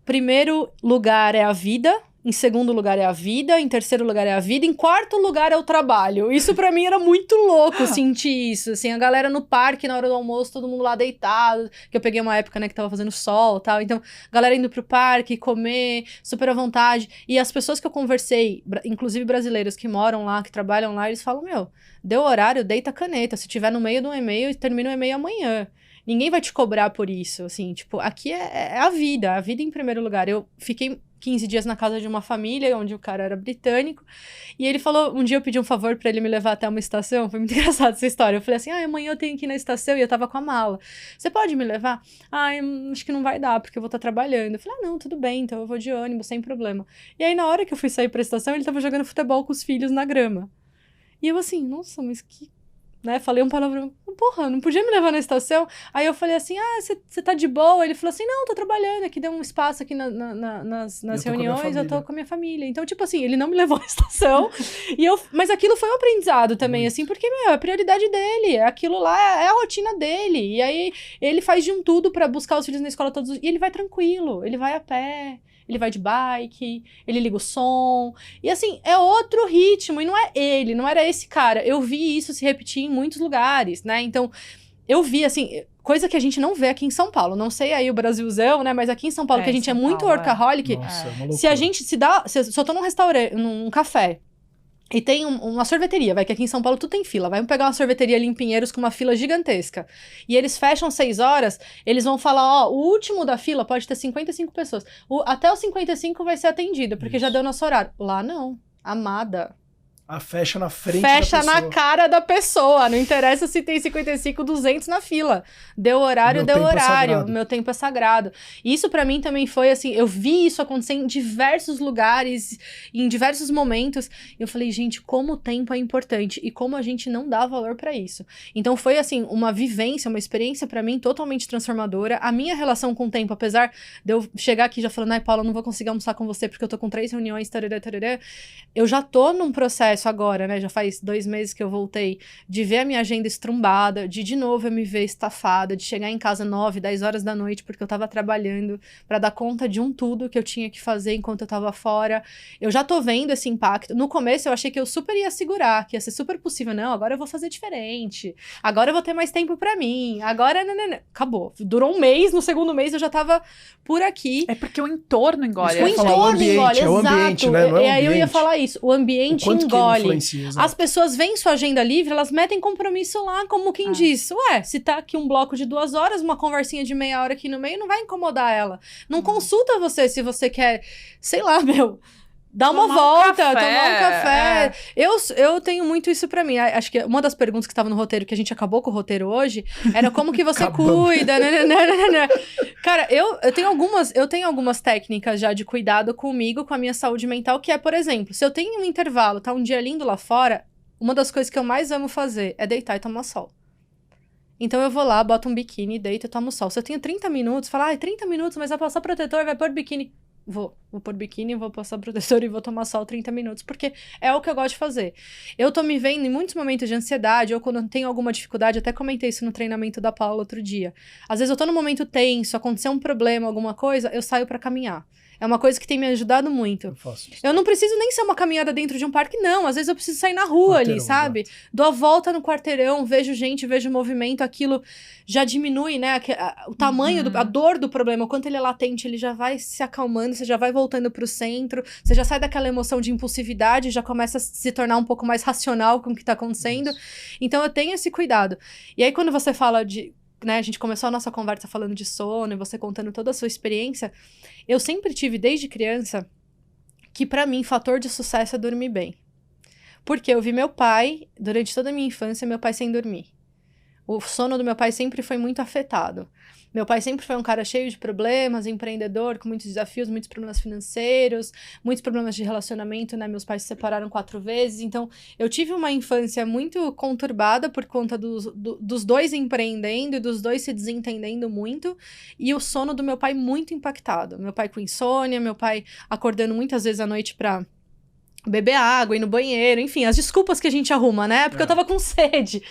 primeiro lugar é a vida, em segundo lugar é a vida, em terceiro lugar é a vida, em quarto lugar é o trabalho. Isso pra mim era muito louco sentir isso, assim, a galera no parque na hora do almoço, todo mundo lá deitado, que eu peguei uma época, né, que tava fazendo sol e tal, então, galera indo pro parque, comer, super à vontade, e as pessoas que eu conversei, inclusive brasileiros que moram lá, que trabalham lá, eles falam, meu, deu horário, deita a caneta, se tiver no meio de um e-mail, termina o e-mail amanhã. Ninguém vai te cobrar por isso, assim, tipo, aqui é a vida em primeiro lugar. Eu fiquei 15 dias na casa de uma família, onde o cara era britânico, e ele falou, um dia eu pedi um favor pra ele me levar até uma estação, foi muito engraçado essa história, eu falei assim, amanhã eu tenho que ir na estação, e eu tava com a mala, você pode me levar? Acho que não vai dar, porque eu vou estar trabalhando. Eu falei, não, tudo bem, então eu vou de ônibus, sem problema. E aí, na hora que eu fui sair pra estação, ele tava jogando futebol com os filhos na grama. E eu assim, nossa, mas que... Né, falei um palavrão, porra, não podia me levar na estação? Aí eu falei assim, você tá de boa? Ele falou assim, não, tô trabalhando aqui, deu um espaço aqui nas reuniões, eu tô com a minha família. Então, tipo assim, ele não me levou à estação, mas aquilo foi um aprendizado também, assim, porque, é a prioridade dele, aquilo lá é a rotina dele, e aí ele faz de um tudo pra buscar os filhos na escola todos os dias, e ele vai tranquilo, ele vai a pé, ele vai de bike, ele liga o som, e assim, é outro ritmo, e não é ele, não era esse cara. Eu vi isso se repetir em muitos lugares, né, então, eu vi, assim, coisa que a gente não vê aqui em São Paulo, não sei aí o Brasilzão, né, mas aqui em São Paulo, que a gente é muito workaholic, Nossa, se a gente se eu tô num restaurante, num café, e tem uma sorveteria, que aqui em São Paulo tudo tem fila. Vamos pegar uma sorveteria ali em Pinheiros com uma fila gigantesca. E eles fecham 6 horas, eles vão falar, o último da fila pode ter 55 pessoas. Até os 55 vai ser atendido, porque já deu nosso horário. Lá não. Amada. Fecha na frente da pessoa. Fecha na cara da pessoa. Não interessa se tem 55, 200 na fila. Deu horário, deu horário. Meu tempo é sagrado. Isso pra mim também foi assim, eu vi isso acontecer em diversos lugares, em diversos momentos. E eu falei, gente, como o tempo é importante e como a gente não dá valor pra isso. Então foi assim, uma vivência, uma experiência pra mim totalmente transformadora. A minha relação com o tempo, apesar de eu chegar aqui já falando, Paula, não vou conseguir almoçar com você porque eu tô com 3 reuniões, tarará, tarará, eu já tô num processo agora, né, já faz 2 meses que eu voltei, de ver a minha agenda estrumbada, de novo eu me ver estafada, de chegar em casa 9, 10 horas da noite, porque eu tava trabalhando pra dar conta de tudo que eu tinha que fazer enquanto eu tava fora. Eu já tô vendo esse impacto. No começo eu achei que eu super ia segurar, que ia ser super possível. Não, agora eu vou fazer diferente. Agora eu vou ter mais tempo pra mim. Agora, não. Acabou. Durou 1 mês, no segundo mês eu já tava por aqui. É porque o entorno engole. O entorno engole, exato. O ambiente, né? Não é o e aí eu ia ambiente. falar isso. O ambiente engole. Influencia, as pessoas veem sua agenda livre, elas metem compromisso lá, como quem diz, se tá aqui um bloco de 2 horas, uma conversinha de meia hora aqui no meio, não vai incomodar ela. Não consulta você se você quer, sei lá, dar uma volta, tomar um café. Eu tenho muito isso pra mim. Acho que uma das perguntas que estava no roteiro, que a gente acabou com o roteiro hoje, era como que você cuida. Cara, eu tenho algumas técnicas já de cuidado comigo, com a minha saúde mental, que é, por exemplo, se eu tenho um intervalo, tá um dia lindo lá fora, uma das coisas que eu mais amo fazer é deitar e tomar sol. Então eu vou lá, boto um biquíni, deito e tomo sol. Se eu tenho 30 minutos, falo, 30 minutos, mas vai passar protetor, vai pôr biquíni. Vou pôr biquíni, vou passar protetor e vou tomar sol 30 minutos, porque é o que eu gosto de fazer. Eu tô me vendo em muitos momentos de ansiedade, ou quando eu tenho alguma dificuldade, até comentei isso no treinamento da Paula outro dia. Às vezes eu tô num momento tenso, aconteceu um problema, alguma coisa, eu saio pra caminhar. É uma coisa que tem me ajudado muito. Eu faço isso. Eu não preciso nem ser uma caminhada dentro de um parque, não. Às vezes eu preciso sair na rua ali, sabe? Dou a volta no quarteirão, vejo gente, vejo movimento, aquilo já diminui, né? O tamanho, a dor do problema, o quanto ele é latente, ele já vai se acalmando, você já vai voltando pro centro, você já sai daquela emoção de impulsividade, já começa a se tornar um pouco mais racional com o que tá acontecendo. Então eu tenho esse cuidado. E aí quando você fala de... Né, a gente começou a nossa conversa falando de sono e você contando toda a sua experiência. Eu sempre tive, desde criança, que pra mim, fator de sucesso é dormir bem. Porque eu vi meu pai, durante toda a minha infância, meu pai sem dormir. O sono do meu pai sempre foi muito afetado. Meu pai sempre foi um cara cheio de problemas, empreendedor, com muitos desafios, muitos problemas financeiros, muitos problemas de relacionamento, né? Meus pais se separaram 4 vezes, então eu tive uma infância muito conturbada por conta dos dois empreendendo e dos dois se desentendendo muito, e o sono do meu pai muito impactado. Meu pai com insônia, meu pai acordando muitas vezes à noite pra beber água, ir no banheiro, enfim, as desculpas que a gente arruma, né? Porque eu tava com sede,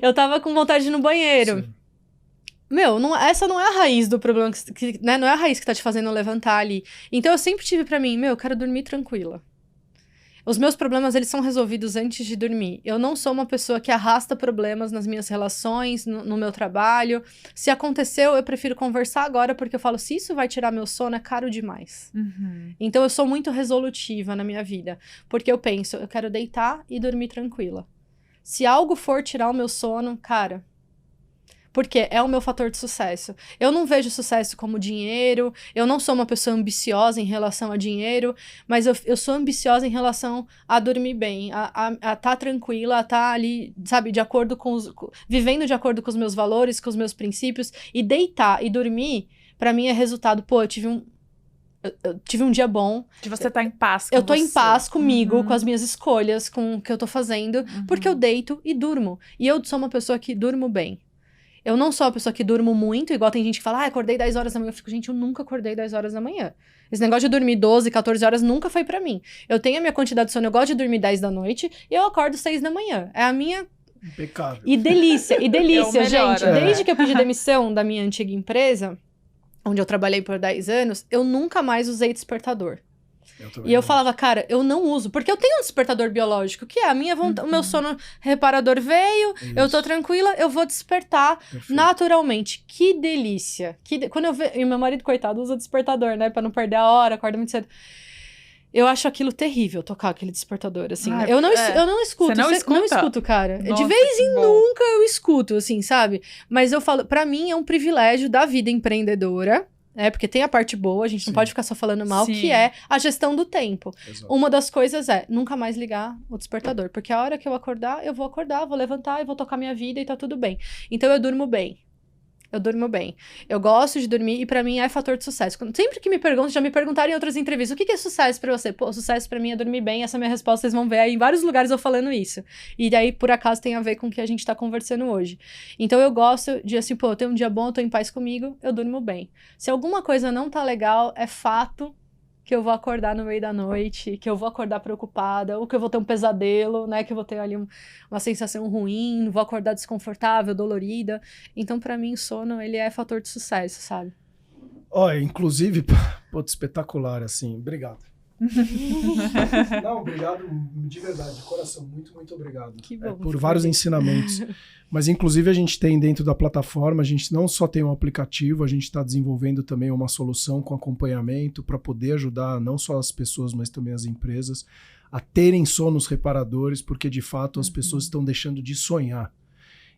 eu tava com vontade de ir no banheiro. Sim. Meu, essa não é a raiz do problema, né? Não é a raiz que tá te fazendo levantar ali. Então eu sempre tive pra mim, eu quero dormir tranquila. Os meus problemas, eles são resolvidos antes de dormir. Eu não sou uma pessoa que arrasta problemas nas minhas relações, no meu trabalho. Se aconteceu, eu prefiro conversar agora, porque eu falo, se isso vai tirar meu sono, é caro demais. Então eu sou muito resolutiva na minha vida. Porque eu penso, eu quero deitar e dormir tranquila. Se algo for tirar o meu sono, cara... Porque é o meu fator de sucesso. Eu não vejo sucesso como dinheiro, eu não sou uma pessoa ambiciosa em relação a dinheiro, mas eu sou ambiciosa em relação a dormir bem, a tá tranquila, a estar ali, sabe, de acordo com vivendo de acordo com os meus valores, com os meus princípios, e deitar e dormir, pra mim é resultado, pô, eu tive um dia bom. De você estar em paz com Eu tô em paz comigo, Uhum. com as minhas escolhas, com o que eu tô fazendo, porque eu deito e durmo. E eu sou uma pessoa que durmo bem. Eu não sou uma pessoa que durmo muito, igual tem gente que fala, acordei 10 horas da manhã. Eu fico, gente, eu nunca acordei 10 horas da manhã. Esse negócio de dormir 12, 14 horas nunca foi pra mim. Eu tenho a minha quantidade de sono, eu gosto de dormir 10 da noite e eu acordo 6 da manhã. É a minha... Impecável. E delícia, melhor, gente. né? Desde que eu pedi demissão da minha antiga empresa, onde eu trabalhei por 10 anos, eu nunca mais usei despertador. E eu falava, cara, eu não uso, porque eu tenho um despertador biológico, que é a minha vontade, o meu sono reparador veio, eu tô tranquila, eu vou despertar naturalmente. Que delícia. Quando eu vejo, e meu marido, coitado, usa despertador, né, pra não perder a hora, acorda muito cedo. Eu acho aquilo terrível, tocar aquele despertador, assim. Eu não escuto. Você não escuta? Não escuto, cara. Nossa, de vez em bom. nunca eu escuto, assim, sabe? Mas eu falo, pra mim é um privilégio da vida empreendedora, porque tem a parte boa, a gente não pode ficar só falando mal, Sim. que é a gestão do tempo. Exato. Uma das coisas é nunca mais ligar o despertador, porque a hora que eu acordar, eu vou levantar e vou tocar minha vida e tá tudo bem. Então eu durmo bem. Eu gosto de dormir e pra mim é fator de sucesso. Sempre que me perguntam, já me perguntaram em outras entrevistas, o que é sucesso pra você? Pô, sucesso pra mim é dormir bem, essa é a minha resposta, vocês vão ver aí em vários lugares eu falando isso. E daí, por acaso, tem a ver com o que a gente tá conversando hoje. Então eu gosto de assim, pô, eu tenho um dia bom, eu tô em paz comigo, eu durmo bem. Se alguma coisa não tá legal, é fato que eu vou acordar no meio da noite, que eu vou acordar preocupada, ou que eu vou ter um pesadelo, né, que eu vou ter ali uma sensação ruim, vou acordar desconfortável, dolorida. Então, pra mim, o sono, ele é fator de sucesso, sabe? Olha, inclusive, pô, espetacular, assim, obrigado. Não, obrigado de verdade, de coração, muito, muito obrigado. Que bom, por vários ensinamentos. Mas, inclusive, a gente tem dentro da plataforma, a gente não só tem um aplicativo, a gente está desenvolvendo também uma solução com acompanhamento para poder ajudar não só as pessoas, mas também as empresas a terem sonos reparadores, porque, de fato, as pessoas estão deixando de sonhar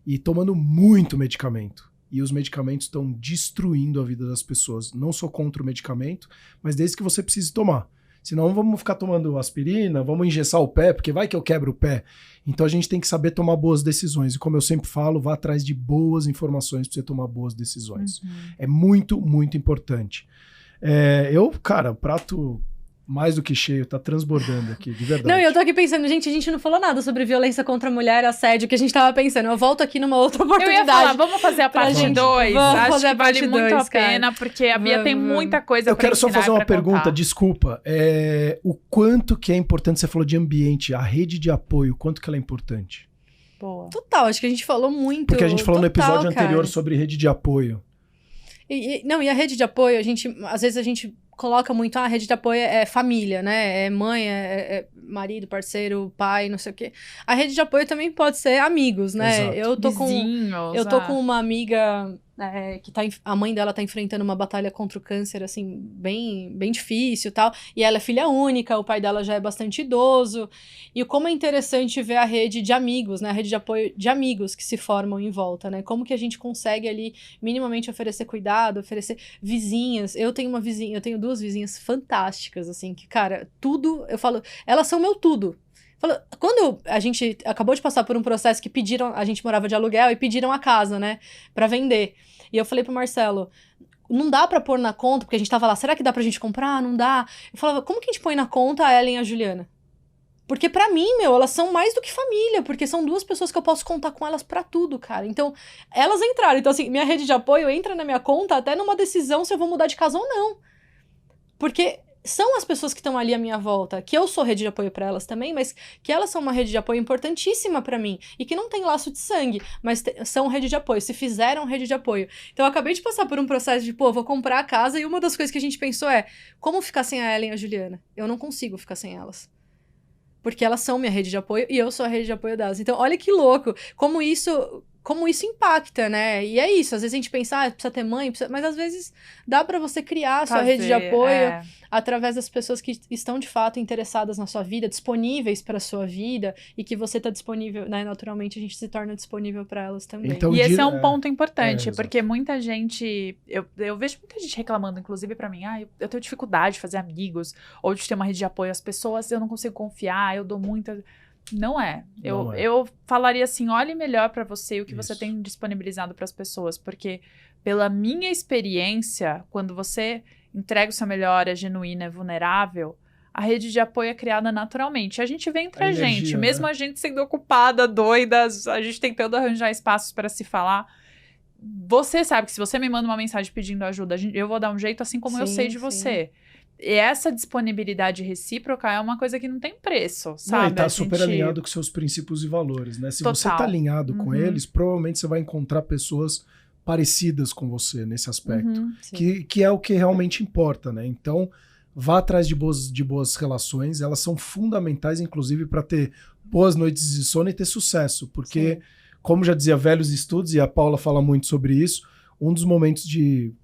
e tomando muito medicamento. E os medicamentos estão destruindo a vida das pessoas. Não sou contra o medicamento, mas desde que você precise tomar. Senão vamos ficar tomando aspirina, vamos engessar o pé, porque vai que eu quebro o pé. Então a gente tem que saber tomar boas decisões. E como eu sempre falo, vá atrás de boas informações para você tomar boas decisões. É muito, muito importante. Cara, o prato mais do que cheio, tá transbordando aqui, de verdade. Não, e eu tô aqui pensando, gente, a gente não falou nada sobre violência contra a mulher, assédio, que a gente tava pensando. Eu volto aqui numa outra Eu oportunidade. ia falar, vamos fazer a parte gente. 2. Vamos Acho fazer que a parte vale muito 2, a pena, porque a Bia tem muita coisa Eu pra quero só ensinar fazer e uma pra pergunta, contar. desculpa. O quanto que é importante, você falou de ambiente, a rede de apoio, quanto que ela é importante? Boa. Total, acho que a gente falou muito. Porque a gente falou no total, episódio anterior cara. sobre rede de apoio. E a rede de apoio, às vezes a gente coloca muito, a rede de apoio é família, né? É mãe, é marido, parceiro, pai, não sei o quê. A rede de apoio também pode ser amigos, né? Exato. Eu tô com uma amiga que a mãe dela tá enfrentando uma batalha contra o câncer, assim, bem, bem difícil e tal. E ela é filha única, o pai dela já é bastante idoso. E como é interessante ver a rede de amigos, né? A rede de apoio de amigos que se formam em volta, né? Como que a gente consegue ali minimamente oferecer cuidado, oferecer vizinhas. Eu tenho 2 vizinhas fantásticas, assim, que, cara, tudo, eu falo, elas são meu tudo. Quando a gente acabou de passar por um processo que a gente morava de aluguel e pediram a casa, né, pra vender. E eu falei pro Marcelo, não dá pra pôr na conta, porque a gente tava lá, será que dá pra gente comprar? Não dá. Eu falava, como que a gente põe na conta a Ellen e a Juliana? Porque pra mim, elas são mais do que família, porque são 2 pessoas que eu posso contar com elas pra tudo, cara. Então, elas entraram. Então, assim, minha rede de apoio entra na minha conta até numa decisão se eu vou mudar de casa ou não. Porque são as pessoas que estão ali à minha volta, que eu sou rede de apoio pra elas também, mas que elas são uma rede de apoio importantíssima pra mim, e que não tem laço de sangue, mas são rede de apoio, se fizeram rede de apoio. Então eu acabei de passar por um processo de, vou comprar a casa, e uma das coisas que a gente pensou é, como ficar sem a Ellen e a Juliana? Eu não consigo ficar sem elas. Porque elas são minha rede de apoio, e eu sou a rede de apoio delas. Então olha que louco, como isso impacta, né? E é isso, às vezes a gente pensa, precisa ter mãe, mas às vezes dá pra você criar a sua rede de apoio através das pessoas que estão de fato interessadas na sua vida, disponíveis pra sua vida, e que você tá disponível, né? Naturalmente a gente se torna disponível pra elas também. Então, e esse é um ponto importante, porque muita gente, eu vejo muita gente reclamando, inclusive pra mim, eu tenho dificuldade de fazer amigos, ou de ter uma rede de apoio às pessoas, eu não consigo confiar, eu dou muita... Não é. Eu falaria assim, olhe melhor pra você o que você tem disponibilizado pras pessoas, porque pela minha experiência, quando você entrega o seu melhor, é genuína, é vulnerável, a rede de apoio é criada naturalmente. A gente vê entre a gente, né? Mesmo a gente sendo ocupada, doida, a gente tentando arranjar espaços para se falar. Você sabe que se você me manda uma mensagem pedindo ajuda, eu vou dar um jeito, assim como eu sei de você. E essa disponibilidade recíproca é uma coisa que não tem preço, sabe? Não, e tá super alinhado com seus princípios e valores, né? Se você tá alinhado com eles, provavelmente você vai encontrar pessoas parecidas com você nesse aspecto, que é o que realmente importa, né? Então, vá atrás de boas relações, elas são fundamentais, inclusive, para ter boas noites de sono e ter sucesso, porque, como já dizia velhos estudos, e a Paula fala muito sobre isso, um dos momentos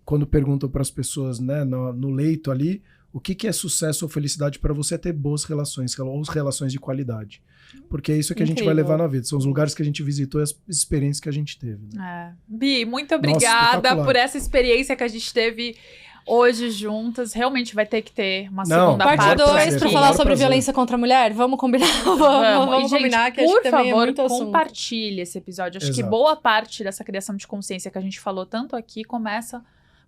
quando perguntam para as pessoas, né, no leito ali, o que é sucesso ou felicidade para você é ter boas relações, ou relações de qualidade. Porque é isso que a gente vai levar na vida. São os lugares que a gente visitou e as experiências que a gente teve. Né? Bi, muito obrigada por essa experiência que a gente teve hoje juntas. Realmente vai ter que ter uma segunda parte. Parte 2 para falar sobre violência contra a mulher. Vamos combinar? Vamos combinar, que acho que também é muito assunto. Compartilhe esse episódio. Acho que boa parte dessa criação de consciência que a gente falou tanto aqui começa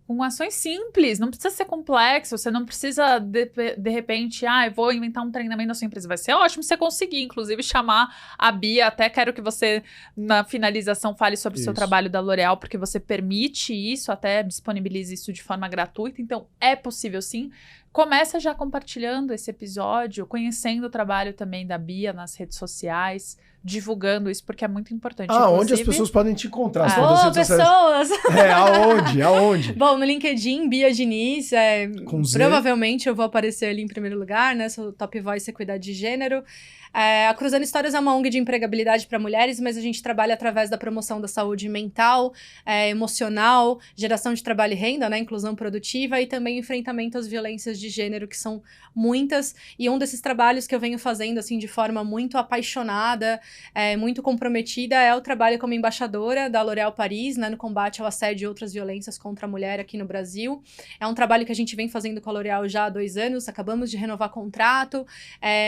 com ações simples, não precisa ser complexo, você não precisa, de repente, eu vou inventar um treinamento da sua empresa. Vai ser ótimo se você conseguir, inclusive, chamar a Bia. Até quero que você, na finalização, fale sobre o seu trabalho da L'Oréal, porque você permite isso, até disponibiliza isso de forma gratuita. Então, é possível sim. Começa já compartilhando esse episódio, conhecendo o trabalho também da Bia nas redes sociais, divulgando isso, porque é muito importante. Onde as pessoas podem te encontrar? Pessoas! Aonde? Bom, no LinkedIn, Bia Diniz, provavelmente eu vou aparecer ali em primeiro lugar, né? Sou Top Voice Equidade de Gênero. A Cruzando Histórias é uma ONG de empregabilidade para mulheres, mas a gente trabalha através da promoção da saúde mental, emocional, geração de trabalho e renda, né, inclusão produtiva e também enfrentamento às violências de gênero, que são muitas. E um desses trabalhos que eu venho fazendo assim de forma muito apaixonada, muito comprometida, é o trabalho como embaixadora da L'Oréal Paris, né, no combate ao assédio e outras violências contra a mulher aqui no Brasil. É um trabalho que a gente vem fazendo com a L'Oréal já há 2 anos, acabamos de renovar contrato.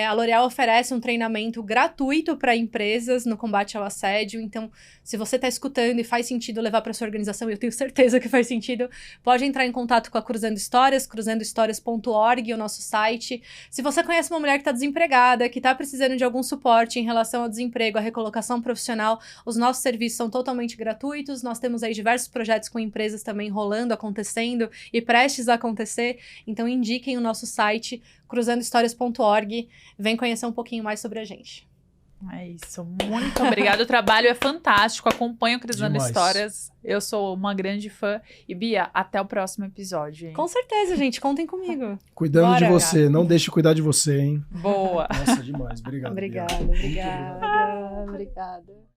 A L'Oréal oferece um treinamento gratuito para empresas no combate ao assédio. Então, se você está escutando e faz sentido levar para sua organização, eu tenho certeza que faz sentido, pode entrar em contato com a Cruzando Histórias, cruzandohistorias.org, o nosso site. Se você conhece uma mulher que está desempregada, que está precisando de algum suporte em relação ao desemprego, à recolocação profissional, os nossos serviços são totalmente gratuitos. Nós temos aí diversos projetos com empresas também rolando, acontecendo e prestes a acontecer. Então, indiquem o nosso site, cruzandohistorias.org. Vem conhecer um pouquinho mais sobre a gente. É isso, muito obrigada. O trabalho é fantástico. Acompanho o Crisando Demais. Histórias. Eu sou uma grande fã. E Bia, até o próximo episódio. Hein? Com certeza, gente. Contem comigo. Cuidando Bora. de você. Não deixe de cuidar de você, hein? Boa. Nossa, demais. Obrigado. Obrigada, Bia. Muito obrigada. Obrigada.